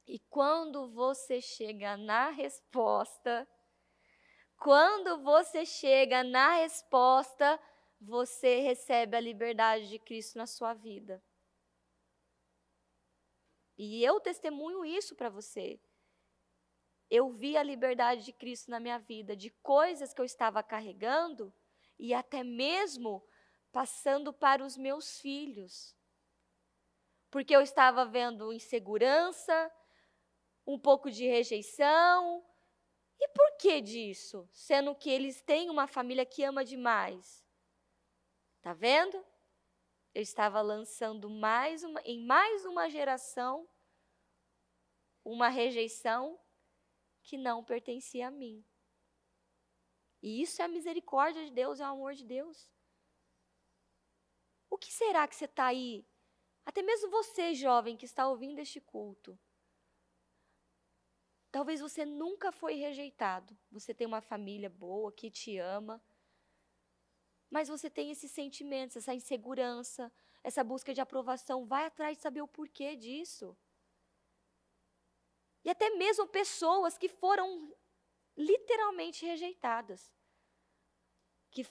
E quando você chega na resposta, você recebe a liberdade de Cristo na sua vida. E eu testemunho isso para você. Eu vi a liberdade de Cristo na minha vida, de coisas que eu estava carregando e até mesmo passando para os meus filhos. Porque eu estava vendo insegurança, um pouco de rejeição. E por que disso? Sendo que eles têm uma família que ama demais. Tá vendo? Eu estava lançando em mais uma geração uma rejeição que não pertencia a mim. E isso é a misericórdia de Deus, é o amor de Deus. O que será que você está aí? Até mesmo você, jovem, que está ouvindo este culto. Talvez você nunca foi rejeitado. Você tem uma família boa, que te ama. Mas você tem esses sentimentos, essa insegurança, essa busca de aprovação. Vai atrás de saber o porquê disso. E até mesmo pessoas que foram literalmente rejeitadas, que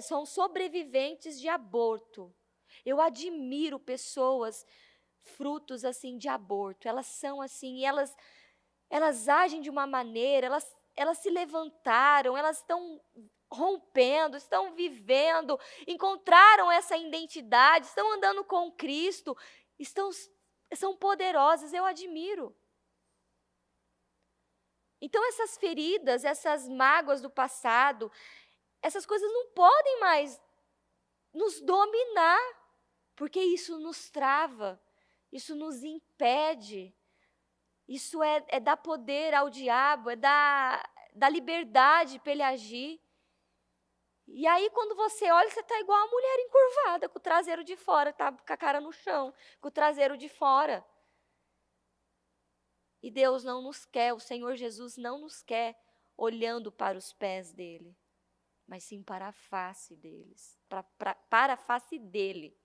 são sobreviventes de aborto. Eu admiro pessoas frutos assim de aborto. Elas são assim, e elas agem de uma maneira, elas se levantaram, elas estão rompendo, estão vivendo, encontraram essa identidade, estão andando com Cristo, são poderosas, eu admiro. Então essas feridas, essas mágoas do passado, essas coisas não podem mais nos dominar, porque isso nos trava, isso nos impede, isso é dar poder ao diabo, é dar liberdade para ele agir. E aí quando você olha, você está igual a mulher encurvada, com o traseiro de fora, está com a cara no chão, com o traseiro de fora. E Deus não nos quer, o Senhor Jesus não nos quer olhando para os pés dele, mas sim para a face deles, para a face dele,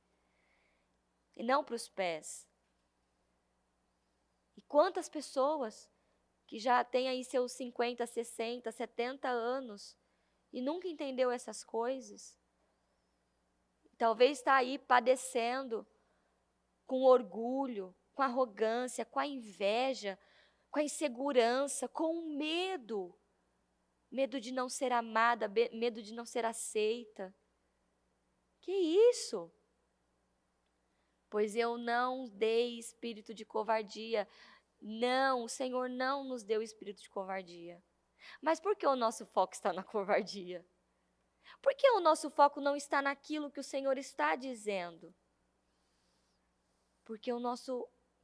e não para os pés. E quantas pessoas que já têm aí seus 50, 60, 70 anos e nunca entendeu essas coisas? Talvez está aí padecendo com orgulho, com arrogância, com a inveja, com a insegurança, com o medo. Medo de não ser amada, medo de não ser aceita. Que isso? Pois eu não dei espírito de covardia. Não, o Senhor não nos deu espírito de covardia. Mas por que o nosso foco está na covardia? Por que o nosso foco não está naquilo que o Senhor está dizendo? Porque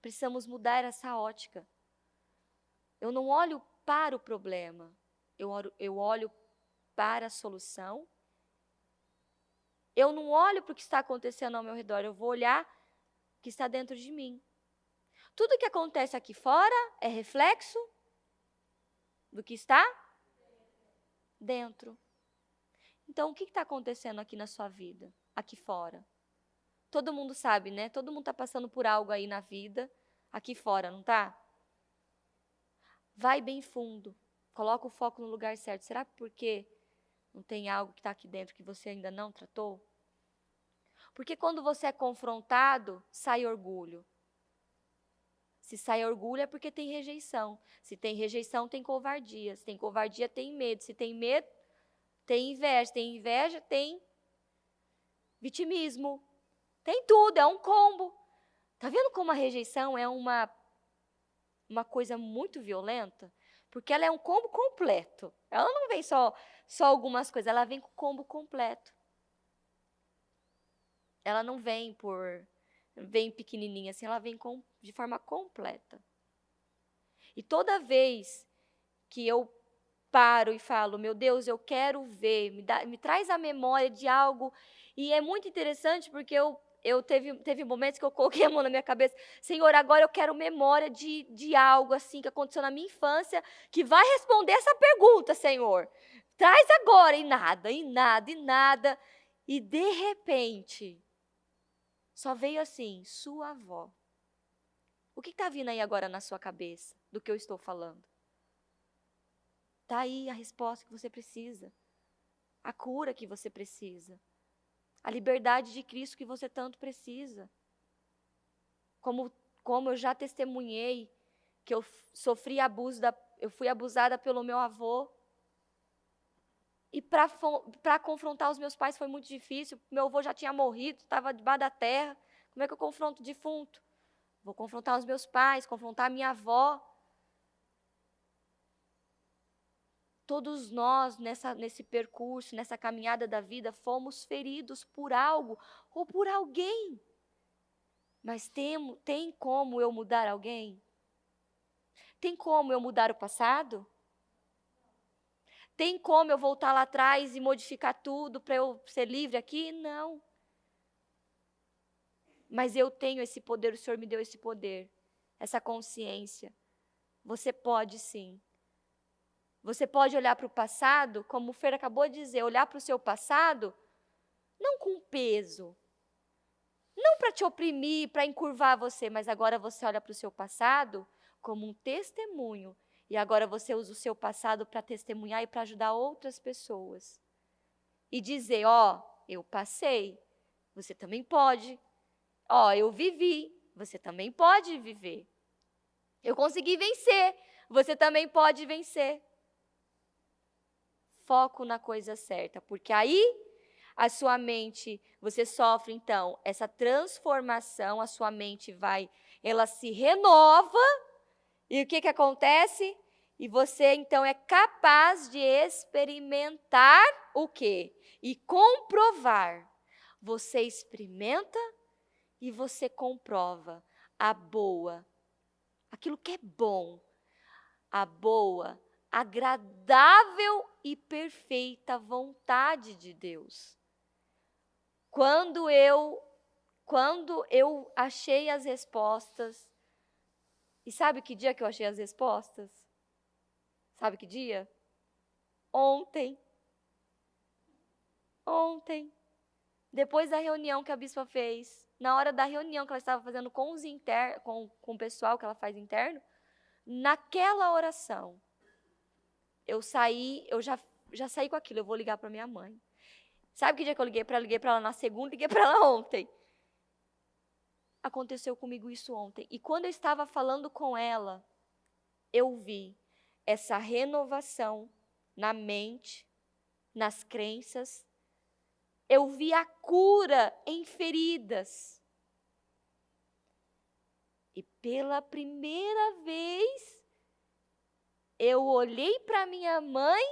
precisamos mudar essa ótica. Eu não olho para o problema, eu olho para a solução. Eu não olho para o que está acontecendo ao meu redor, eu vou olhar o que está dentro de mim. Tudo que acontece aqui fora é reflexo do que está dentro. Então, o que está acontecendo aqui na sua vida, aqui fora? Todo mundo sabe, né? Todo mundo está passando por algo aí na vida, aqui fora, não está? Vai bem fundo, coloca o foco no lugar certo. Será porque não tem algo que está aqui dentro que você ainda não tratou? Porque quando você é confrontado, sai orgulho. Se sai orgulho é porque tem rejeição. Se tem rejeição, tem covardia. Se tem covardia, tem medo. Se tem medo, tem inveja. Se tem inveja, tem vitimismo. Tem tudo, é um combo. Tá vendo como a rejeição é uma coisa muito violenta? Porque ela é um combo completo. Ela não vem só algumas coisas, ela vem com o combo completo. Ela não vem vem pequenininha assim, ela vem de forma completa. E toda vez que eu paro e falo, meu Deus, eu quero ver, me traz a memória de algo. E é muito interessante porque teve momentos que eu coloquei a mão na minha cabeça, Senhor, agora eu quero memória de algo assim que aconteceu na minha infância, que vai responder essa pergunta, Senhor. Traz agora, e nada, e nada, e nada. E de repente, só veio assim, sua avó. O que está vindo aí agora na sua cabeça do que eu estou falando? Está aí a resposta que você precisa, a cura que você precisa, a liberdade de Cristo que você tanto precisa. Como eu já testemunhei, que eu sofri eu fui abusada pelo meu avô. E para confrontar os meus pais foi muito difícil. Meu avô já tinha morrido, estava debaixo da terra. Como é que eu confronto o defunto? Vou confrontar os meus pais, confrontar a minha avó. Todos nós, nesse percurso, nessa caminhada da vida, fomos feridos por algo ou por alguém. Mas tem como eu mudar alguém? Tem como eu mudar o passado? Tem como eu voltar lá atrás e modificar tudo para eu ser livre aqui? Não. Mas eu tenho esse poder, o Senhor me deu esse poder, essa consciência. Você pode sim. Você pode olhar para o passado, como o Fer acabou de dizer, olhar para o seu passado, não com peso, não para te oprimir, para encurvar você, mas agora você olha para o seu passado como um testemunho. E agora você usa o seu passado para testemunhar e para ajudar outras pessoas. E dizer, eu passei, você também pode. Eu vivi, você também pode viver. Eu consegui vencer, você também pode vencer. Foco na coisa certa, porque aí a sua mente, você sofre então essa transformação, a sua mente ela se renova, e o que acontece? E você então é capaz de experimentar o quê? E comprovar. Você experimenta e você comprova a boa, aquilo que é bom, a boa, agradável e perfeita vontade de Deus. Quando eu achei as respostas, e sabe que dia que eu achei as respostas? Sabe que dia? Ontem. Depois da reunião que a bispa fez, na hora da reunião que ela estava fazendo com o pessoal que ela faz interno, naquela oração, eu já saí com aquilo, eu vou ligar para minha mãe. Sabe que dia que eu liguei para ela? Liguei para ela na segunda, liguei para ela ontem. Aconteceu comigo isso ontem. E quando eu estava falando com ela, eu vi essa renovação na mente, nas crenças. Eu vi a cura em feridas. E pela primeira vez, eu olhei para minha mãe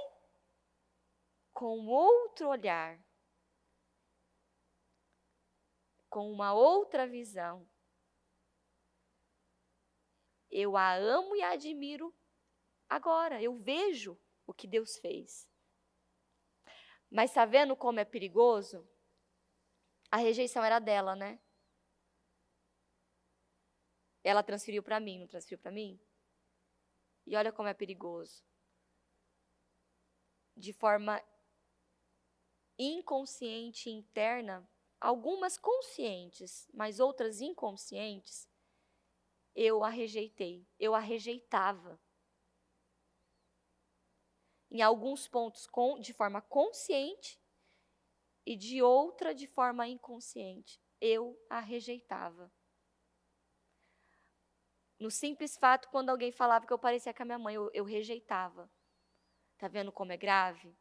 com outro olhar, com uma outra visão. Eu a amo e a admiro agora. Eu vejo o que Deus fez. Mas está vendo como é perigoso? A rejeição era dela, né? Ela transferiu para mim, não transferiu para mim? E olha como é perigoso. De forma inconsciente interna, algumas conscientes, mas outras inconscientes, eu a rejeitei, eu a rejeitava. Em alguns pontos de forma consciente e de outra de forma inconsciente, eu a rejeitava. No simples fato, quando alguém falava que eu parecia com a minha mãe, eu rejeitava. Tá vendo como é grave?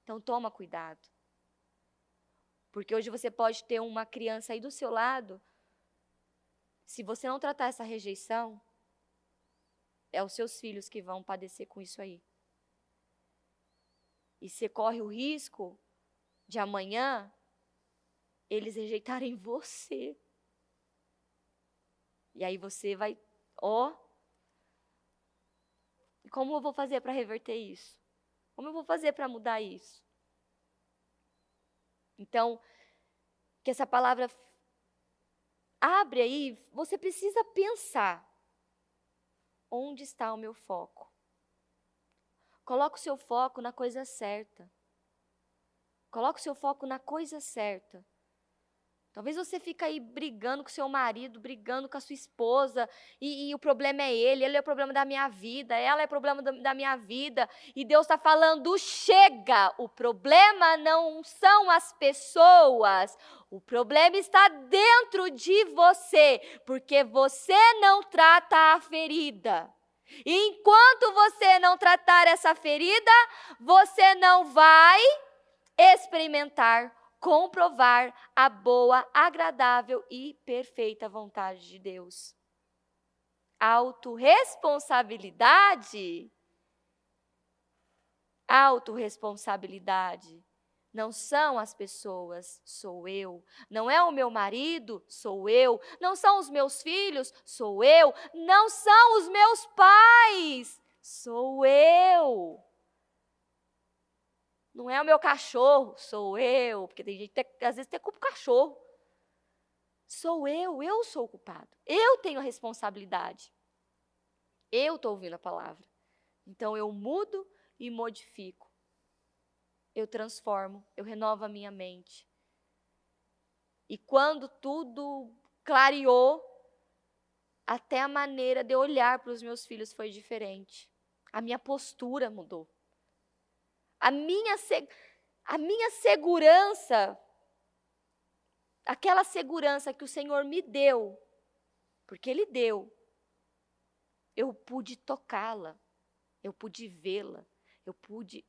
Então toma cuidado. Porque hoje você pode ter uma criança aí do seu lado, se você não tratar essa rejeição, é os seus filhos que vão padecer com isso aí. E você corre o risco de amanhã eles rejeitarem você. E aí você vai, como eu vou fazer para reverter isso? Como eu vou fazer para mudar isso? Então, que essa palavra abre aí, você precisa pensar. Onde está o meu foco? Coloque o seu foco na coisa certa. Coloque o seu foco na coisa certa. Talvez você fique aí brigando com seu marido, brigando com a sua esposa, e o problema é ele é o problema da minha vida, ela é o problema da minha vida, e Deus está falando, chega, o problema não são as pessoas, o problema está dentro de você, porque você não trata a ferida. E enquanto você não tratar essa ferida, você não vai experimentar, comprovar a boa, agradável e perfeita vontade de Deus. Autorresponsabilidade. Autorresponsabilidade. Não são as pessoas, sou eu. Não é o meu marido, sou eu. Não são os meus filhos, sou eu. Não são os meus pais, sou eu. Não é o meu cachorro, sou eu. Porque tem gente que às vezes tem culpa do cachorro. Sou eu sou o culpado. Eu tenho a responsabilidade. Eu estou ouvindo a palavra. Então eu mudo e modifico. Eu transformo, eu renovo a minha mente. E quando tudo clareou, até a maneira de olhar para os meus filhos foi diferente. A minha postura mudou. A minha segurança, aquela segurança que o Senhor me deu, porque Ele deu, eu pude tocá-la, eu pude vê-la,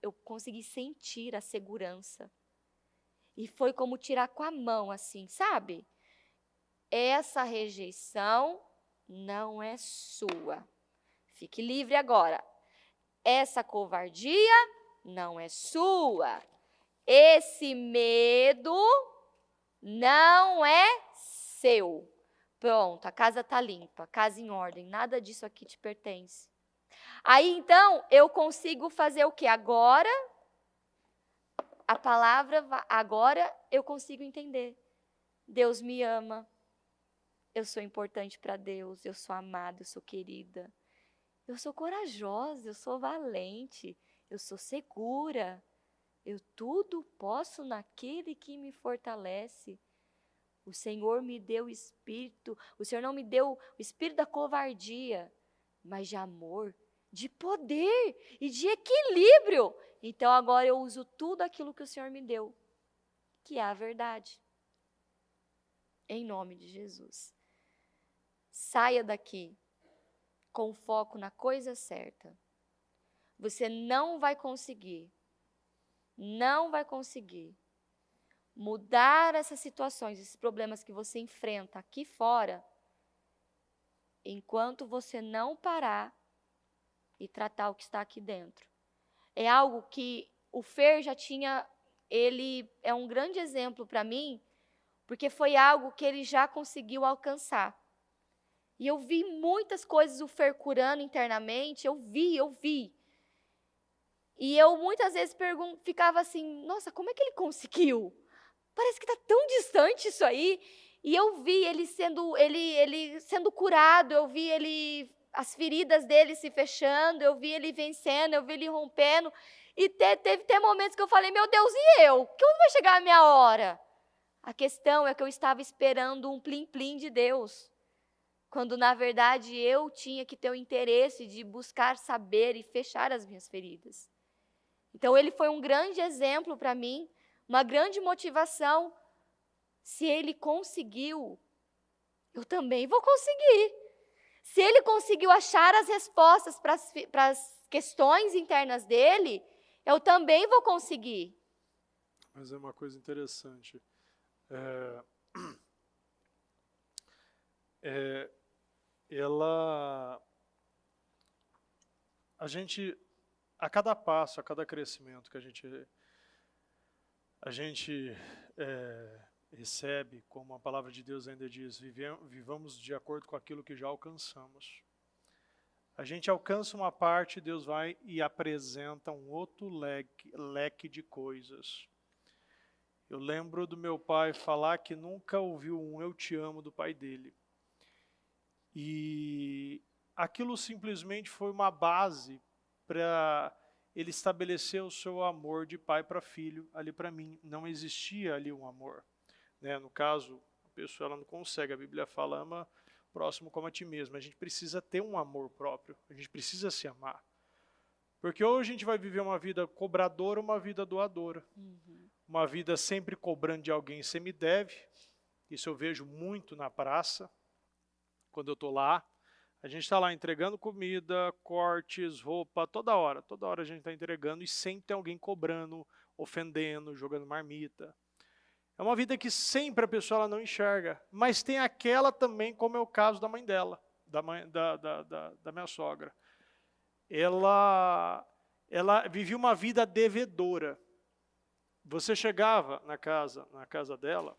eu consegui sentir a segurança. E foi como tirar com a mão, assim, sabe? Essa rejeição não é sua. Fique livre agora. Essa covardia não é sua. Esse medo não é seu. Pronto, a casa está limpa, casa em ordem, nada disso aqui te pertence. Aí então eu consigo fazer o quê? Agora, a palavra, agora eu consigo entender. Deus me ama, eu sou importante para Deus, eu sou amada, eu sou querida. Eu sou corajosa, eu sou valente, eu sou segura. Eu tudo posso naquele que me fortalece. O Senhor me deu o espírito, o Senhor não me deu o espírito da covardia, mas de amor, de poder e de equilíbrio. Então agora eu uso tudo aquilo que o Senhor me deu, que é a verdade. Em nome de Jesus. Saia daqui com foco na coisa certa. Você não vai conseguir mudar essas situações, esses problemas que você enfrenta aqui fora, enquanto você não parar e tratar o que está aqui dentro. É algo que o Fer já tinha, ele é um grande exemplo para mim, porque foi algo que ele já conseguiu alcançar. E eu vi muitas coisas o Fer curando internamente, eu vi. E eu muitas vezes ficava assim, nossa, como é que ele conseguiu? Parece que está tão distante isso aí. E eu vi ele sendo curado, eu vi as feridas dele se fechando, eu vi ele vencendo, eu vi ele rompendo. E teve momentos que eu falei, meu Deus, e eu? Quando vai chegar a minha hora? A questão é que eu estava esperando um plim-plim de Deus. Quando, na verdade, eu tinha que ter o interesse de buscar saber e fechar as minhas feridas. Então, ele foi um grande exemplo para mim, uma grande motivação. Se ele conseguiu, eu também vou conseguir. Se ele conseguiu achar as respostas para as questões internas dele, eu também vou conseguir. Mas é uma coisa interessante. A cada passo, a cada crescimento que a gente recebe, como a palavra de Deus ainda diz, vivamos de acordo com aquilo que já alcançamos. A gente alcança uma parte, Deus vai e apresenta um outro leque de coisas. Eu lembro do meu pai falar que nunca ouviu um "eu te amo" do pai dele. E aquilo simplesmente foi uma base para ele estabelecer o seu amor de pai para filho ali para mim. Não existia ali um amor, né? No caso, a pessoa ela não consegue, a Bíblia fala, ama o próximo como a ti mesmo. A gente precisa ter um amor próprio, a gente precisa se amar. Porque ou a gente vai viver uma vida cobradora ou uma vida doadora. Uma vida sempre cobrando de alguém, você me deve. Isso eu vejo muito na praça, quando eu estou lá. A gente está lá entregando comida, cortes, roupa, toda hora a gente está entregando e sempre tem alguém cobrando, ofendendo, jogando marmita. É uma vida que sempre a pessoa ela não enxerga, mas tem aquela também, como é o caso da mãe dela, da minha sogra. Ela vivia uma vida devedora. Você chegava na casa dela,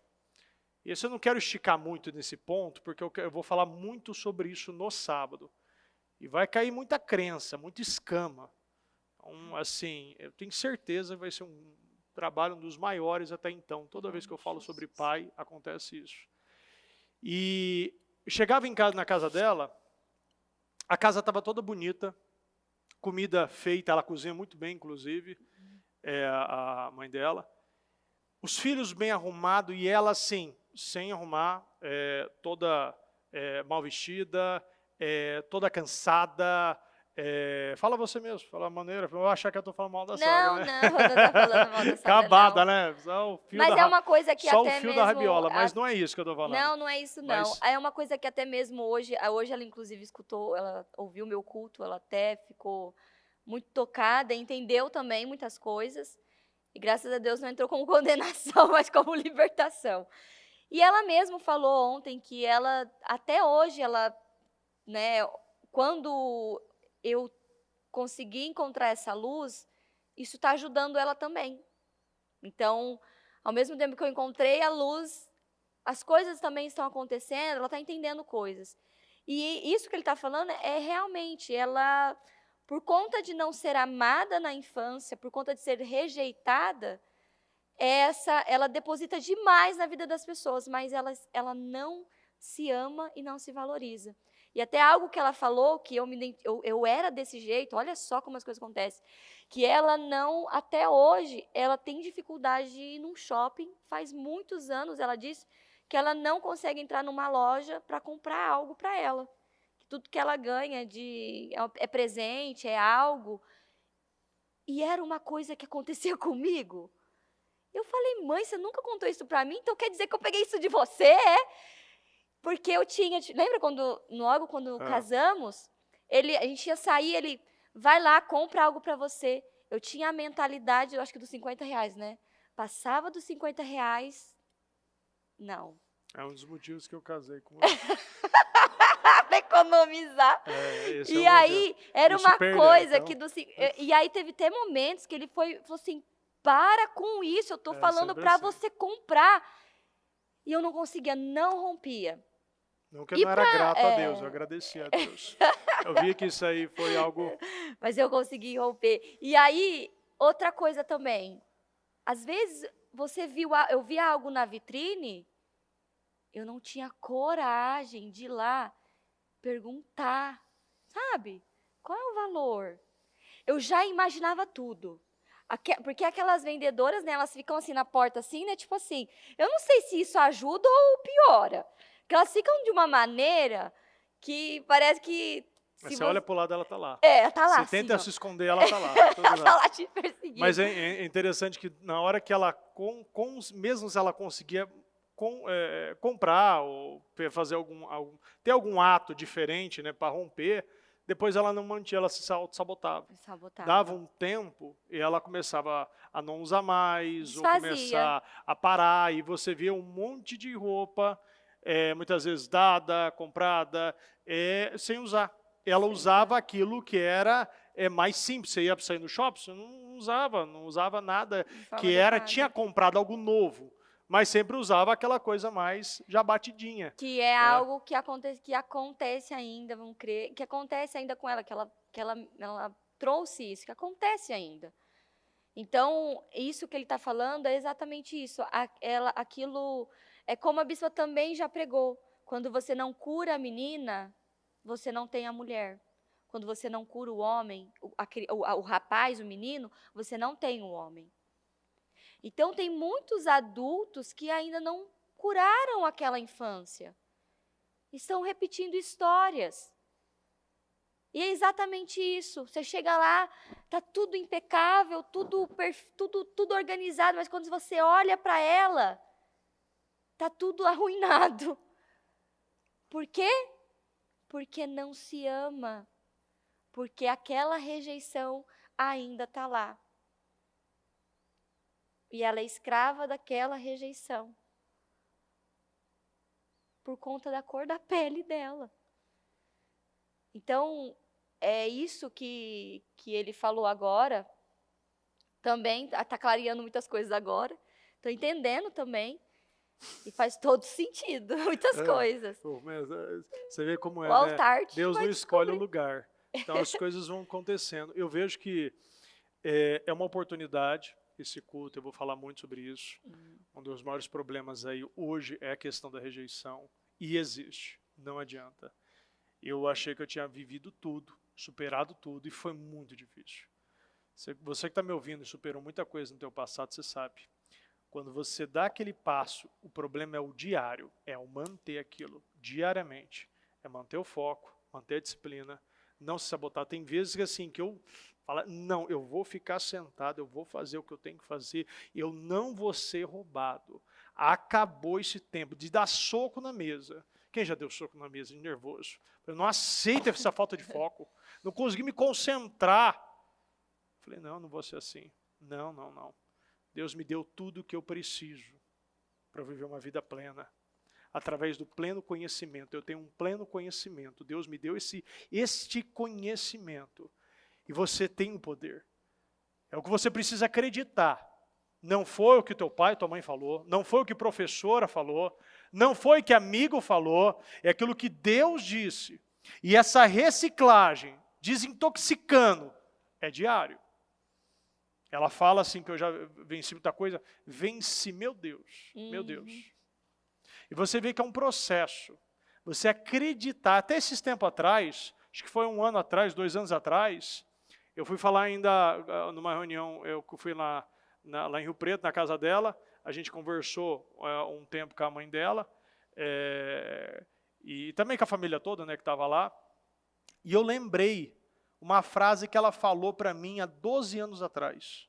e eu não quero esticar muito nesse ponto, porque eu vou falar muito sobre isso no sábado. E vai cair muita crença, muita escama. Então, assim, eu tenho certeza que vai ser um trabalho um dos maiores até então. Toda vez que eu falo sobre pai, acontece isso. E chegava na casa dela, a casa estava toda bonita, comida feita, ela cozinha muito bem, inclusive, a mãe dela. Os filhos bem arrumados e ela, assim, sem arrumar, toda mal vestida, toda cansada. Fala você mesmo, fala a maneira. Eu vou achar que eu estou falando mal da sogra, né? Não estou falando mal da sogra, acabada, não. né? Só Mas é uma coisa que só até o fio mesmo... da rabiola, mas não é isso que eu estou falando. Não é isso não. Mas... É uma coisa que até mesmo hoje ela inclusive escutou, ela ouviu o meu culto, ela até ficou muito tocada, entendeu também muitas coisas. E graças a Deus não entrou como condenação, mas como libertação. E ela mesma falou ontem que ela, até hoje, né, quando eu consegui encontrar essa luz, isso está ajudando ela também. Então, ao mesmo tempo que eu encontrei a luz, as coisas também estão acontecendo, ela está entendendo coisas. E isso que ele está falando é realmente, ela, por conta de não ser amada na infância, por conta de ser rejeitada, ela deposita demais na vida das pessoas, mas ela não se ama e não se valoriza. E até algo que ela falou, que eu era desse jeito, olha só como as coisas acontecem, que ela não, até hoje, ela tem dificuldade de ir num shopping, faz muitos anos, ela disse que ela não consegue entrar numa loja para comprar algo para ela. Que tudo que ela ganha é presente, é algo. E era uma coisa que acontecia comigo. Eu falei, mãe, você nunca contou isso para mim? Então quer dizer que eu peguei isso de você, Porque eu tinha... Lembra logo quando casamos, a gente ia sair, ele vai lá, compra algo para você. Eu tinha a mentalidade, eu acho que dos R$50, né? Passava dos R$50, não. É um dos motivos que eu casei com você. Para economizar. E aí, era uma coisa que... E aí teve até momentos que ele falou assim, para com isso, eu estou falando para você comprar. E eu não conseguia, não rompia. Não que eu não era grato a Deus, eu agradecia a Deus. Eu vi que isso aí foi algo... Mas eu consegui romper. E aí, outra coisa também. Às vezes, eu via algo na vitrine, eu não tinha coragem de ir lá perguntar, sabe? Qual é o valor? Eu já imaginava tudo. Porque aquelas vendedoras, né, elas ficam assim na porta, assim, né? Tipo assim, eu não sei se isso ajuda ou piora. Porque elas ficam de uma maneira que parece que... Mas você olha para o lado, ela está lá. Tá lá. Você tenta assim, se esconder, ela está lá. Ela está lá te perseguindo. Mas é interessante que na hora que ela, mesmo se ela conseguia comprar ou fazer ter algum ato diferente, né, para romper, depois ela não mantinha, ela se auto-sabotava. Dava um tempo e ela começava a não usar mais, ou começar a parar, e você via um monte de roupa, muitas vezes dada, comprada, sem usar. Ela usava aquilo que era mais simples. Você ia sair no shopping, você não usava nada que tinha comprado algo novo, mas sempre usava aquela coisa mais já batidinha. Que é algo que acontece ainda, vamos crer, que acontece ainda com ela, que ela trouxe isso, que acontece ainda. Então, isso que ele está falando é exatamente isso. Aquilo é como a bispa também já pregou. Quando você não cura a menina, você não tem a mulher. Quando você não cura o homem, o rapaz, o menino, você não tem o homem. Então, tem muitos adultos que ainda não curaram aquela infância. Estão repetindo histórias. E é exatamente isso. Você chega lá, está tudo impecável, tudo organizado, mas quando você olha para ela, está tudo arruinado. Por quê? Porque não se ama. Porque aquela rejeição ainda está lá. E ela é escrava daquela rejeição. Por conta da cor da pele dela. Então, é isso que ele falou agora. Também está clareando muitas coisas agora. Estou entendendo também. E faz todo sentido, muitas coisas. Você vê como o altar, né? Deus não escolhe o lugar. Então as coisas vão acontecendo. Eu vejo que é uma oportunidade, esse culto, eu vou falar muito sobre isso. Um dos maiores problemas aí hoje é a questão da rejeição. E existe, não adianta. Eu achei que eu tinha vivido tudo, superado tudo, e foi muito difícil. Você que está me ouvindo e superou muita coisa no teu passado, você sabe. Quando você dá aquele passo, o problema é o diário, é o manter aquilo diariamente. É manter o foco, manter a disciplina, não se sabotar. Tem vezes que assim, que eu falo, não, eu vou ficar sentado, eu vou fazer o que eu tenho que fazer, eu não vou ser roubado. Acabou esse tempo de dar soco na mesa. Quem já deu soco na mesa de nervoso? Eu não aceito essa falta de foco. Não consegui me concentrar. Falei, não vou ser assim. Não. Deus me deu tudo o que eu preciso para viver uma vida plena. Através do pleno conhecimento. Eu tenho um pleno conhecimento. Deus me deu este conhecimento. E você tem o poder. É o que você precisa acreditar. Não foi o que teu pai e tua mãe falou, não foi o que professora falou, não foi o que amigo falou, é aquilo que Deus disse. E essa reciclagem, desintoxicando, é diário. Ela fala assim, que eu já venci muita coisa, vence, meu Deus, meu Deus. E você vê que é um processo. Você acreditar, até esses tempos atrás, acho que foi 1 ano atrás, 2 anos atrás, eu fui falar ainda numa reunião, eu fui lá em Rio Preto, na casa dela, a gente conversou um tempo com a mãe dela, e também com a família toda, né, que estava lá, e eu lembrei uma frase que ela falou para mim há 12 anos atrás.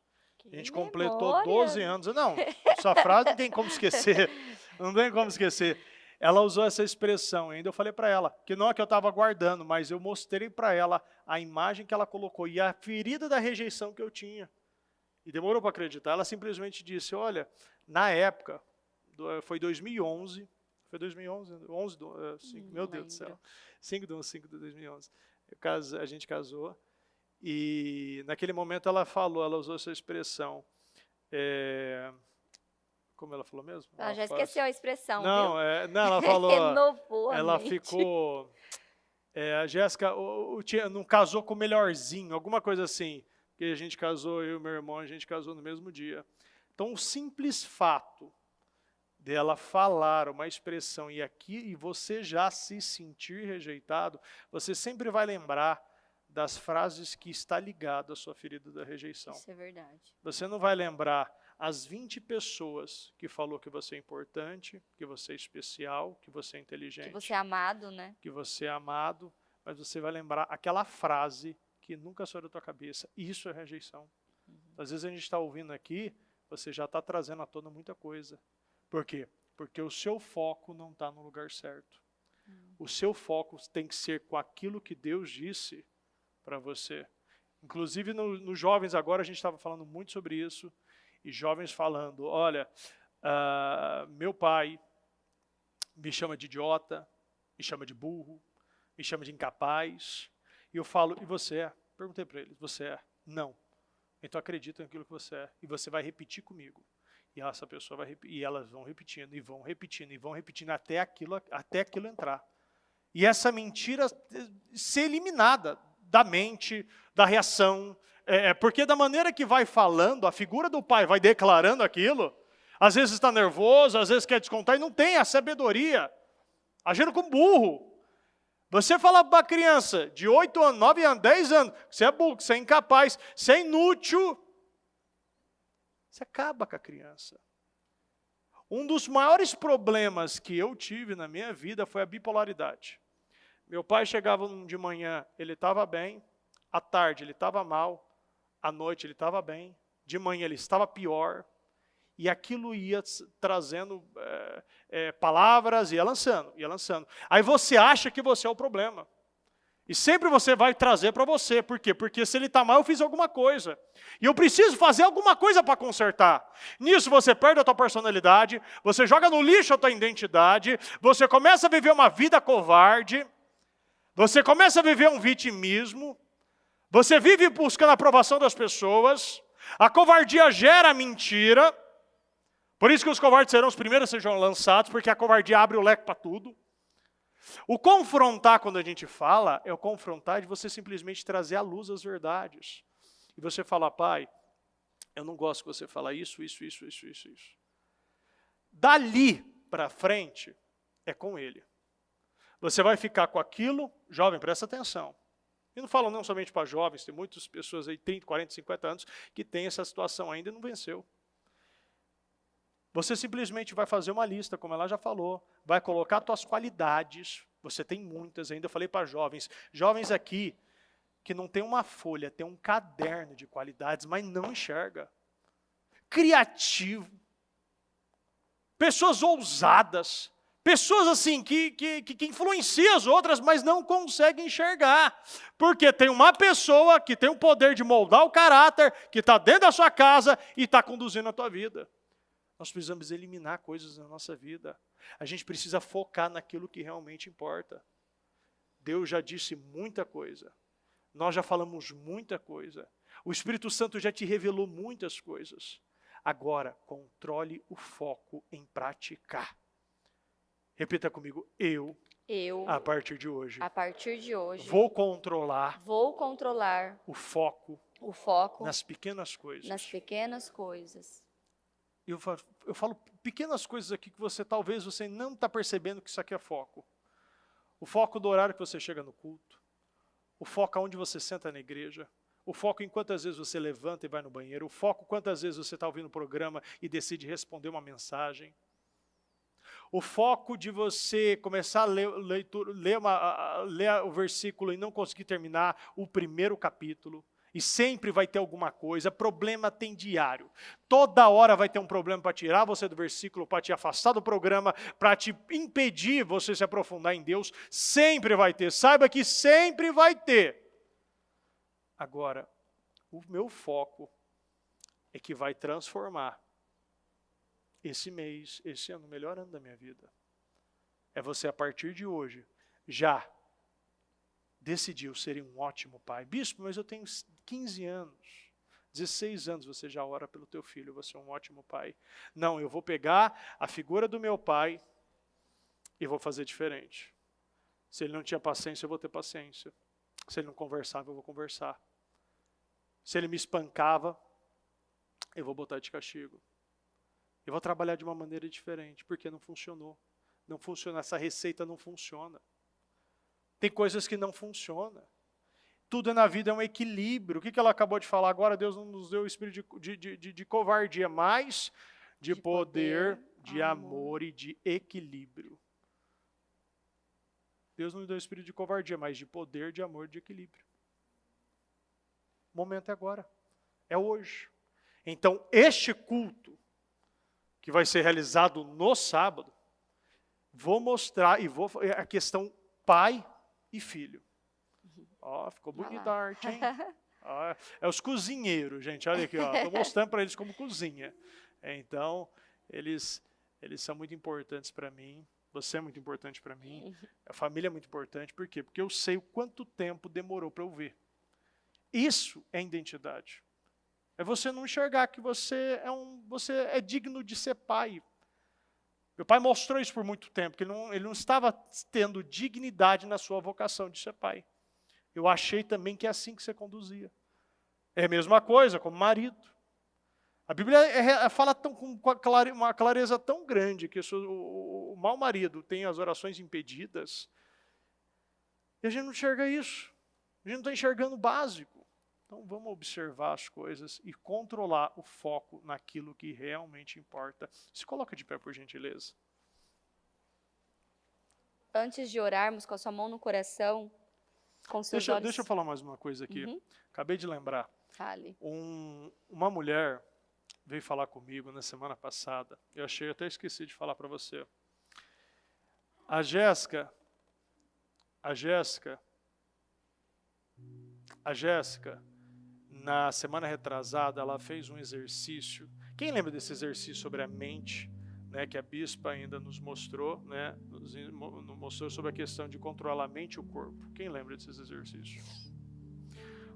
A gente completou 12 anos. Não, essa frase não tem como esquecer, não tem como esquecer. Ela usou essa expressão, ainda eu falei para ela, que não é que eu estava guardando, mas eu mostrei para ela a imagem que ela colocou e a ferida da rejeição que eu tinha. E demorou para acreditar. Ela simplesmente disse, olha, na época, foi 2011, foi 2011, 11 do 5, meu Deus do céu, 5 de 2011. A gente casou, e naquele momento ela usou essa expressão, como ela falou mesmo? Ela já esqueceu a expressão, não, viu? Não, ela falou, renovou a ela mente. ficou, a Jéssica não casou com o melhorzinho, alguma coisa assim. Que a gente casou, eu e meu irmão, a gente casou no mesmo dia. Então, o simples fato dela falar uma expressão e você já se sentir rejeitado, você sempre vai lembrar das frases que está ligado à sua ferida da rejeição. Isso é verdade. Você não vai lembrar as 20 pessoas que falou que você é importante, que você é especial, que você é inteligente. Que você é amado, né? Que você é amado, mas você vai lembrar aquela frase que nunca saiu da tua cabeça. Isso é rejeição. Às vezes a gente está ouvindo aqui, você já está trazendo à tona muita coisa. Por quê? Porque o seu foco não está no lugar certo. O seu foco tem que ser com aquilo que Deus disse para você. Inclusive, nos jovens agora, a gente estava falando muito sobre isso, e jovens falando, olha, meu pai me chama de idiota, me chama de burro, me chama de incapaz, e eu falo, e você é? Perguntei para eles, você é? Não. Então acredita naquilo que você é, e você vai repetir comigo. E essa pessoa vai repetir, e elas vão repetindo, e vão repetindo, e vão repetindo até aquilo entrar. E essa mentira ser eliminada da mente, da reação, porque da maneira que vai falando, a figura do pai vai declarando aquilo, às vezes está nervoso, às vezes quer descontar, e não tem a sabedoria, agindo como burro. Você fala para a criança de 8 anos, 9 anos, 10 anos, que você é burro, que você é incapaz, você é inútil, você acaba com a criança. Um dos maiores problemas que eu tive na minha vida foi a bipolaridade. Meu pai chegava de manhã, ele estava bem, à tarde ele estava mal, à noite ele estava bem, de manhã ele estava pior, e aquilo ia trazendo palavras, ia lançando, ia lançando. Aí você acha que você é o problema. E sempre você vai trazer para você. Por quê? Porque se ele está mal, eu fiz alguma coisa. E eu preciso fazer alguma coisa para consertar. Nisso você perde a tua personalidade, você joga no lixo a tua identidade, você começa a viver uma vida covarde, você começa a viver um vitimismo, você vive buscando a aprovação das pessoas, a covardia gera mentira, por isso que os covardes serão os primeiros a serem lançados, porque a covardia abre o leque para tudo. O confrontar, quando a gente fala, é o confrontar de você simplesmente trazer à luz as verdades. E você fala, pai, eu não gosto que você fala isso. Dali para frente, é com ele. Você vai ficar com aquilo, jovem, presta atenção. E não falo não somente para jovens, tem muitas pessoas aí, 30, 40, 50 anos, que têm essa situação ainda e não venceu. Você simplesmente vai fazer uma lista, como ela já falou, vai colocar suas qualidades, você tem muitas ainda, eu falei para jovens aqui, que não tem uma folha, tem um caderno de qualidades, mas não enxerga. Criativo, pessoas ousadas, pessoas assim que influenciam as outras, mas não conseguem enxergar. Porque tem uma pessoa que tem o poder de moldar o caráter, que está dentro da sua casa e está conduzindo a tua vida. Nós precisamos eliminar coisas na nossa vida. A gente precisa focar naquilo que realmente importa. Deus já disse muita coisa. Nós já falamos muita coisa. O Espírito Santo já te revelou muitas coisas. Agora, controle o foco em praticar. Repita comigo, eu a partir de hoje, vou controlar o foco nas pequenas coisas. Eu falo pequenas coisas aqui que talvez você não está percebendo que isso aqui é foco. O foco do horário que você chega no culto. O foco aonde você senta na igreja. O foco em quantas vezes você levanta e vai no banheiro. O foco quantas vezes você está ouvindo o programa e decide responder uma mensagem. O foco de você começar a ler o versículo e não conseguir terminar o primeiro capítulo. E sempre vai ter alguma coisa, problema tem diário. Toda hora vai ter um problema para tirar você do versículo, para te afastar do programa, para te impedir você se aprofundar em Deus. Sempre vai ter, saiba que sempre vai ter. Agora, o meu foco é que vai transformar esse mês, esse ano, o melhor ano da minha vida. É você, a partir de hoje, já decidiu ser um ótimo pai. Bispo, mas eu tenho 15 anos, 16 anos, você já ora pelo teu filho, você é um ótimo pai. Não, eu vou pegar a figura do meu pai e vou fazer diferente. Se ele não tinha paciência, eu vou ter paciência. Se ele não conversava, eu vou conversar. Se ele me espancava, eu vou botar de castigo. Eu vou trabalhar de uma maneira diferente, porque não funcionou. Não funciona, essa receita não funciona. Tem coisas que não funcionam. Tudo na vida é um equilíbrio. O que ela acabou de falar agora? Deus não nos deu o espírito de covardia, mas de poder, de amor e de equilíbrio. Deus não nos deu o espírito de covardia, mas de poder, de amor e de equilíbrio. O momento é agora. É hoje. Então, este culto que vai ser realizado no sábado, vou mostrar a questão pai e filho. Ó, ficou bonita a arte, hein? Ó, é os cozinheiros, gente. Olha aqui, ó. Estou mostrando para eles como cozinha. Então, eles são muito importantes para mim. Você é muito importante para mim. A família é muito importante. Por quê? Porque eu sei o quanto tempo demorou para eu ver. Isso é identidade. É você não enxergar que você é digno de ser pai. Meu pai mostrou isso por muito tempo, que ele não estava tendo dignidade na sua vocação de ser pai. Eu achei também que é assim que você conduzia. É a mesma coisa como marido. A Bíblia fala com uma clareza tão grande que o mau marido tem as orações impedidas. E a gente não enxerga isso. A gente não está enxergando o básico. Então vamos observar as coisas e controlar o foco naquilo que realmente importa. Se coloca de pé, por gentileza. Antes de orarmos, com a sua mão no coração, com seus olhos... Deixa eu falar mais uma coisa aqui. Acabei de lembrar. Fale. Uma mulher veio falar comigo na semana passada. Eu até esqueci de falar para você. A Jéssica, na semana retrasada, ela fez um exercício. Quem lembra desse exercício sobre a mente, né, que a bispa ainda nos mostrou, né, nos mostrou sobre a questão de controlar a mente e o corpo? Quem lembra desses exercícios?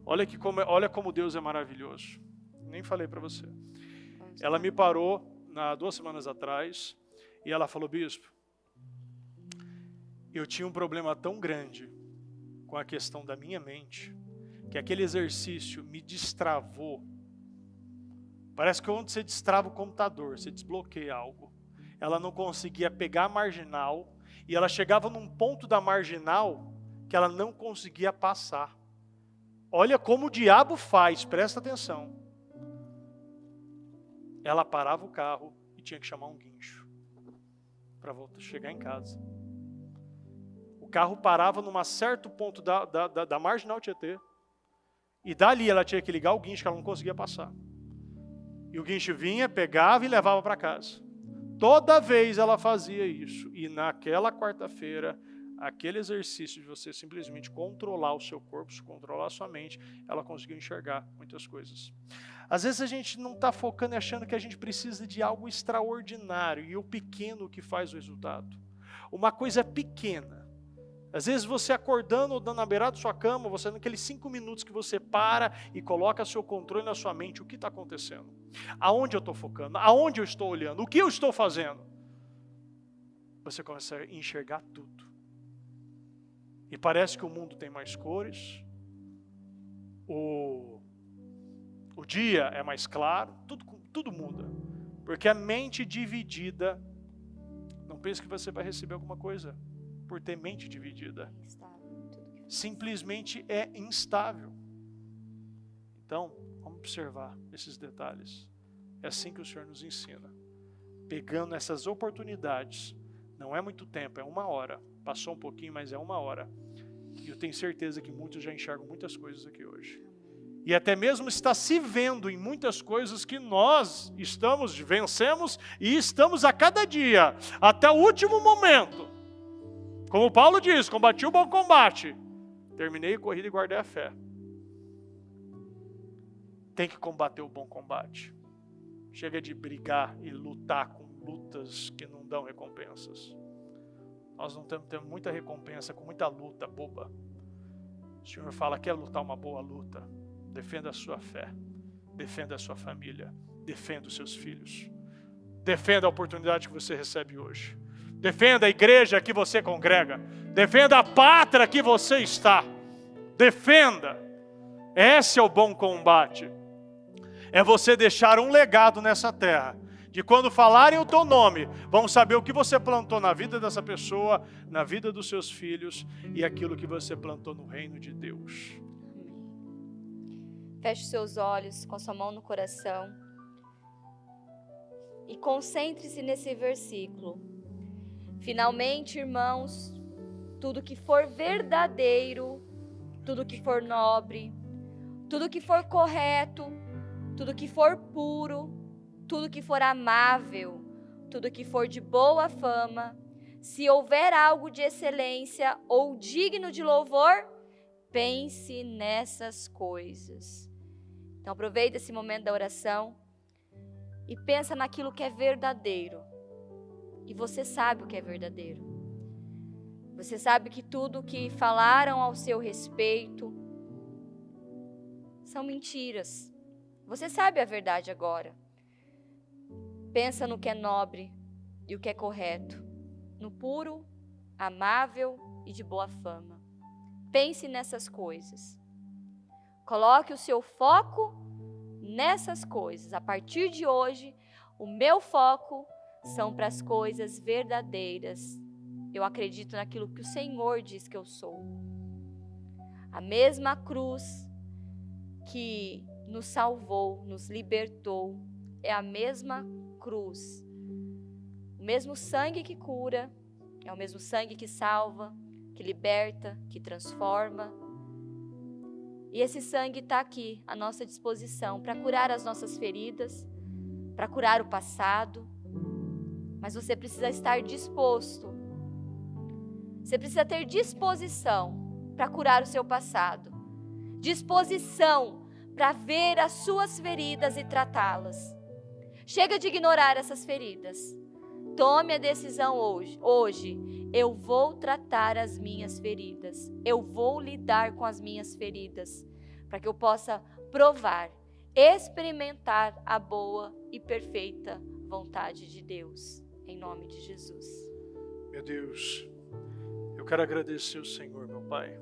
Olha como Deus é maravilhoso. Nem falei para você. Ela me parou 2 semanas atrás e ela falou: bispo, eu tinha um problema tão grande com a questão da minha mente, que aquele exercício me destravou. Parece que onde você destrava o computador, você desbloqueia algo. Ela não conseguia pegar a marginal, e ela chegava num ponto da marginal que ela não conseguia passar. Olha como o diabo faz, presta atenção. Ela parava o carro e tinha que chamar um guincho para chegar em casa. O carro parava num certo ponto da marginal Tietê, e dali ela tinha que ligar o guincho, que ela não conseguia passar. E o guincho vinha, pegava e levava para casa. Toda vez ela fazia isso. E naquela quarta-feira, aquele exercício de você simplesmente controlar o seu corpo, controlar a sua mente, ela conseguiu enxergar muitas coisas. Às vezes a gente não está focando e achando que a gente precisa de algo extraordinário, e o pequeno que faz o resultado. Uma coisa pequena. Às vezes você acordando ou na beirada da sua cama, você naqueles 5 minutos que você para e coloca seu controle na sua mente, o que está acontecendo? Aonde eu estou focando? Aonde eu estou olhando? O que eu estou fazendo? Você começa a enxergar tudo. E parece que o mundo tem mais cores, o dia é mais claro, tudo muda. Porque a mente dividida, não pense que você vai receber alguma coisa por ter mente dividida. Simplesmente é instável. Então, vamos observar esses detalhes. É assim que o Senhor nos ensina. Pegando essas oportunidades, não é muito tempo, é 1 hora. Passou um pouquinho, mas é 1 hora. E eu tenho certeza que muitos já enxergam muitas coisas aqui hoje. E até mesmo está se vendo em muitas coisas que nós vencemos e estamos a cada dia, até o último momento. Como Paulo diz, combati o bom combate, terminei a corrida e guardei a fé. Tem que combater o bom combate. Chega de brigar e lutar com lutas que não dão recompensas. Nós não temos muita recompensa com muita luta boba. O Senhor fala, quer lutar uma boa luta? Defenda a sua fé, defenda a sua família, defenda os seus filhos. Defenda a oportunidade que você recebe hoje. Defenda a igreja que você congrega. Defenda a pátria que você está. Defenda. Esse é o bom combate. É você deixar um legado nessa terra. De quando falarem o teu nome, vão saber o que você plantou na vida dessa pessoa, na vida dos seus filhos e aquilo que você plantou no reino de Deus. Feche seus olhos com a sua mão no coração e concentre-se nesse versículo. Finalmente, irmãos, tudo que for verdadeiro, tudo que for nobre, tudo que for correto, tudo que for puro, tudo que for amável, tudo que for de boa fama, se houver algo de excelência ou digno de louvor, pense nessas coisas. Então aproveita esse momento da oração e pensa naquilo que é verdadeiro. E você sabe o que é verdadeiro. Você sabe que tudo que falaram ao seu respeito são mentiras. Você sabe a verdade agora. Pensa no que é nobre e o que é correto, no puro, amável e de boa fama. Pense nessas coisas. Coloque o seu foco nessas coisas. A partir de hoje, o meu foco são para as coisas verdadeiras. Eu acredito naquilo que o Senhor diz que eu sou. A mesma cruz que nos salvou, nos libertou, é a mesma cruz. O mesmo sangue que cura, é o mesmo sangue que salva, que liberta, que transforma. E esse sangue está aqui à nossa disposição para curar as nossas feridas, para curar o passado. Mas você precisa estar disposto. Você precisa ter disposição para curar o seu passado. Disposição para ver as suas feridas e tratá-las. Chega de ignorar essas feridas. Tome a decisão hoje. Hoje, eu vou tratar as minhas feridas. Eu vou lidar com as minhas feridas. Para que eu possa provar, experimentar a boa e perfeita vontade de Deus. Em nome de Jesus. Meu Deus, eu quero agradecer o Senhor, meu Pai.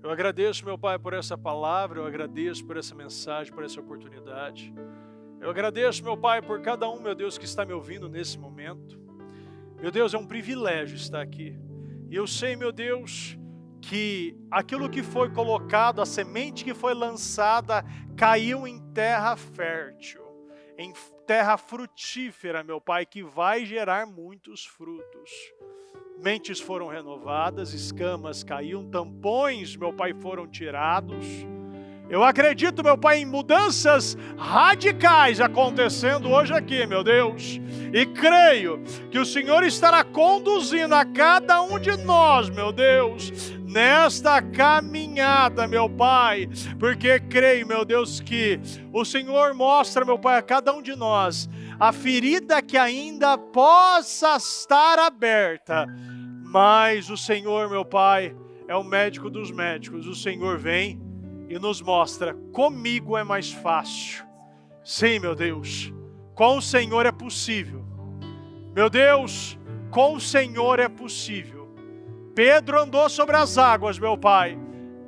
Eu agradeço, meu Pai, por essa palavra. Eu agradeço por essa mensagem, por essa oportunidade. Eu agradeço, meu Pai, por cada um, meu Deus, que está me ouvindo nesse momento. Meu Deus, é um privilégio estar aqui. E eu sei, meu Deus, que aquilo que foi colocado, a semente que foi lançada, caiu em terra fértil, em terra frutífera, meu Pai, que vai gerar muitos frutos. Mentes foram renovadas, escamas caíram, tampões, meu Pai, foram tirados. Eu acredito, meu Pai, em mudanças radicais acontecendo hoje aqui, meu Deus. E creio que o Senhor estará conduzindo a cada um de nós, meu Deus, nesta caminhada, meu Pai. Porque creio, meu Deus, que o Senhor mostra, meu Pai, a cada um de nós a ferida que ainda possa estar aberta. Mas o Senhor, meu Pai, é o médico dos médicos. O Senhor vem e nos mostra, comigo é mais fácil. Sim, meu Deus, com o Senhor é possível. Meu Deus, com o Senhor é possível. Pedro andou sobre as águas, meu Pai,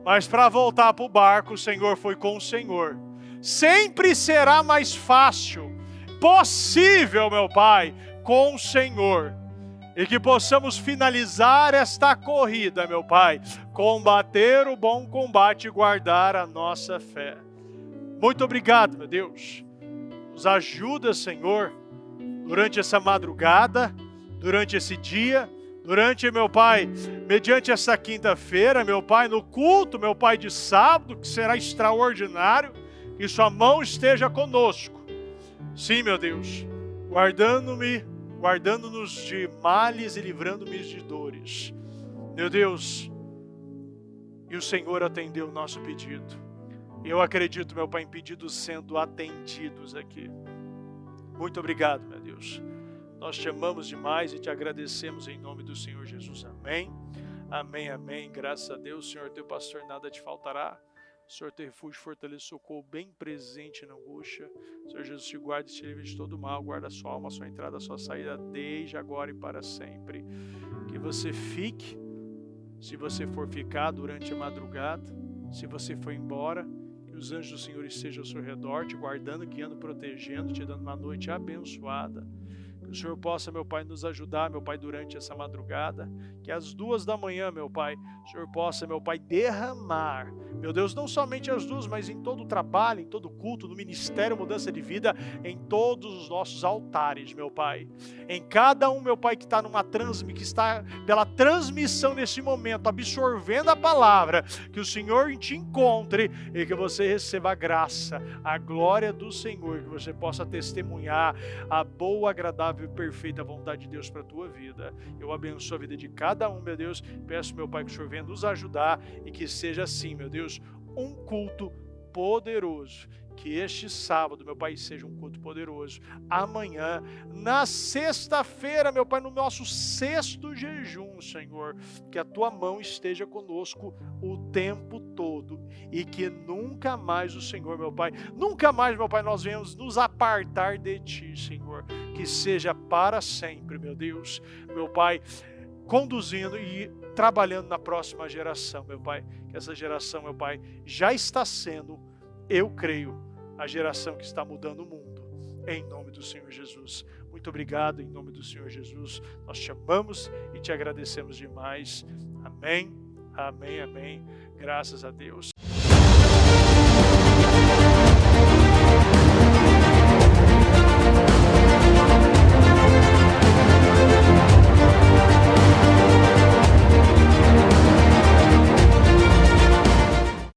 mas para voltar para o barco, o Senhor foi com o Senhor. Sempre será mais fácil, possível, meu Pai, com o Senhor. E que possamos finalizar esta corrida, meu Pai, combater o bom combate e guardar a nossa fé. Muito obrigado, meu Deus. Nos ajuda, Senhor, durante essa madrugada, durante esse dia, durante, meu Pai, mediante essa quinta-feira, meu Pai, no culto, meu Pai, de sábado, que será extraordinário, que sua mão esteja conosco. Sim, meu Deus, guardando-nos de males e livrando-nos de dores. Meu Deus, e o Senhor atendeu o nosso pedido. Eu acredito, meu Pai, em pedidos sendo atendidos aqui. Muito obrigado, meu Deus. Nós te amamos demais e te agradecemos em nome do Senhor Jesus. Amém. Amém, amém. Graças a Deus, Senhor, teu pastor, nada te faltará. Senhor, teu refúgio, fortaleza, socorro bem presente na angústia. Senhor Jesus, te guarde e te livre de todo mal. Guarda a sua alma, a sua entrada, a sua saída, desde agora e para sempre. Que você fique, se você for ficar durante a madrugada, se você for embora, que os anjos do Senhor estejam ao seu redor, te guardando, guiando, protegendo, te dando uma noite abençoada. Que o Senhor possa, meu Pai, nos ajudar, meu Pai, durante essa madrugada. Que às 2 da manhã, meu Pai, o Senhor possa, meu Pai, derramar, meu Deus, não somente às 2, mas em todo o trabalho, em todo o culto, no ministério, mudança de vida, em todos os nossos altares, meu Pai. Em cada um, meu Pai, que está que está pela transmissão nesse momento, absorvendo a palavra, que o Senhor te encontre e que você receba a graça, a glória do Senhor, que você possa testemunhar a boa, agradável agradável e perfeita vontade de Deus para a tua vida. Eu abençoo a vida de cada um, meu Deus. Peço, meu Pai, que o Senhor venha nos ajudar e que seja assim, meu Deus, um culto poderoso. Que este sábado, meu Pai, seja um culto poderoso. Amanhã, na sexta-feira, meu Pai, no nosso sexto jejum, Senhor, que a Tua mão esteja conosco o tempo todo e que nunca mais o Senhor, meu Pai, nunca mais, meu Pai, nós venhamos nos apartar de Ti, Senhor. Que seja para sempre, meu Deus, meu Pai, conduzindo e trabalhando na próxima geração, meu Pai. Que essa geração, meu Pai, já está sendo, eu creio, a geração que está mudando o mundo, em nome do Senhor Jesus. Muito obrigado, em nome do Senhor Jesus. Nós te amamos e te agradecemos demais. Amém, amém, amém. Graças a Deus.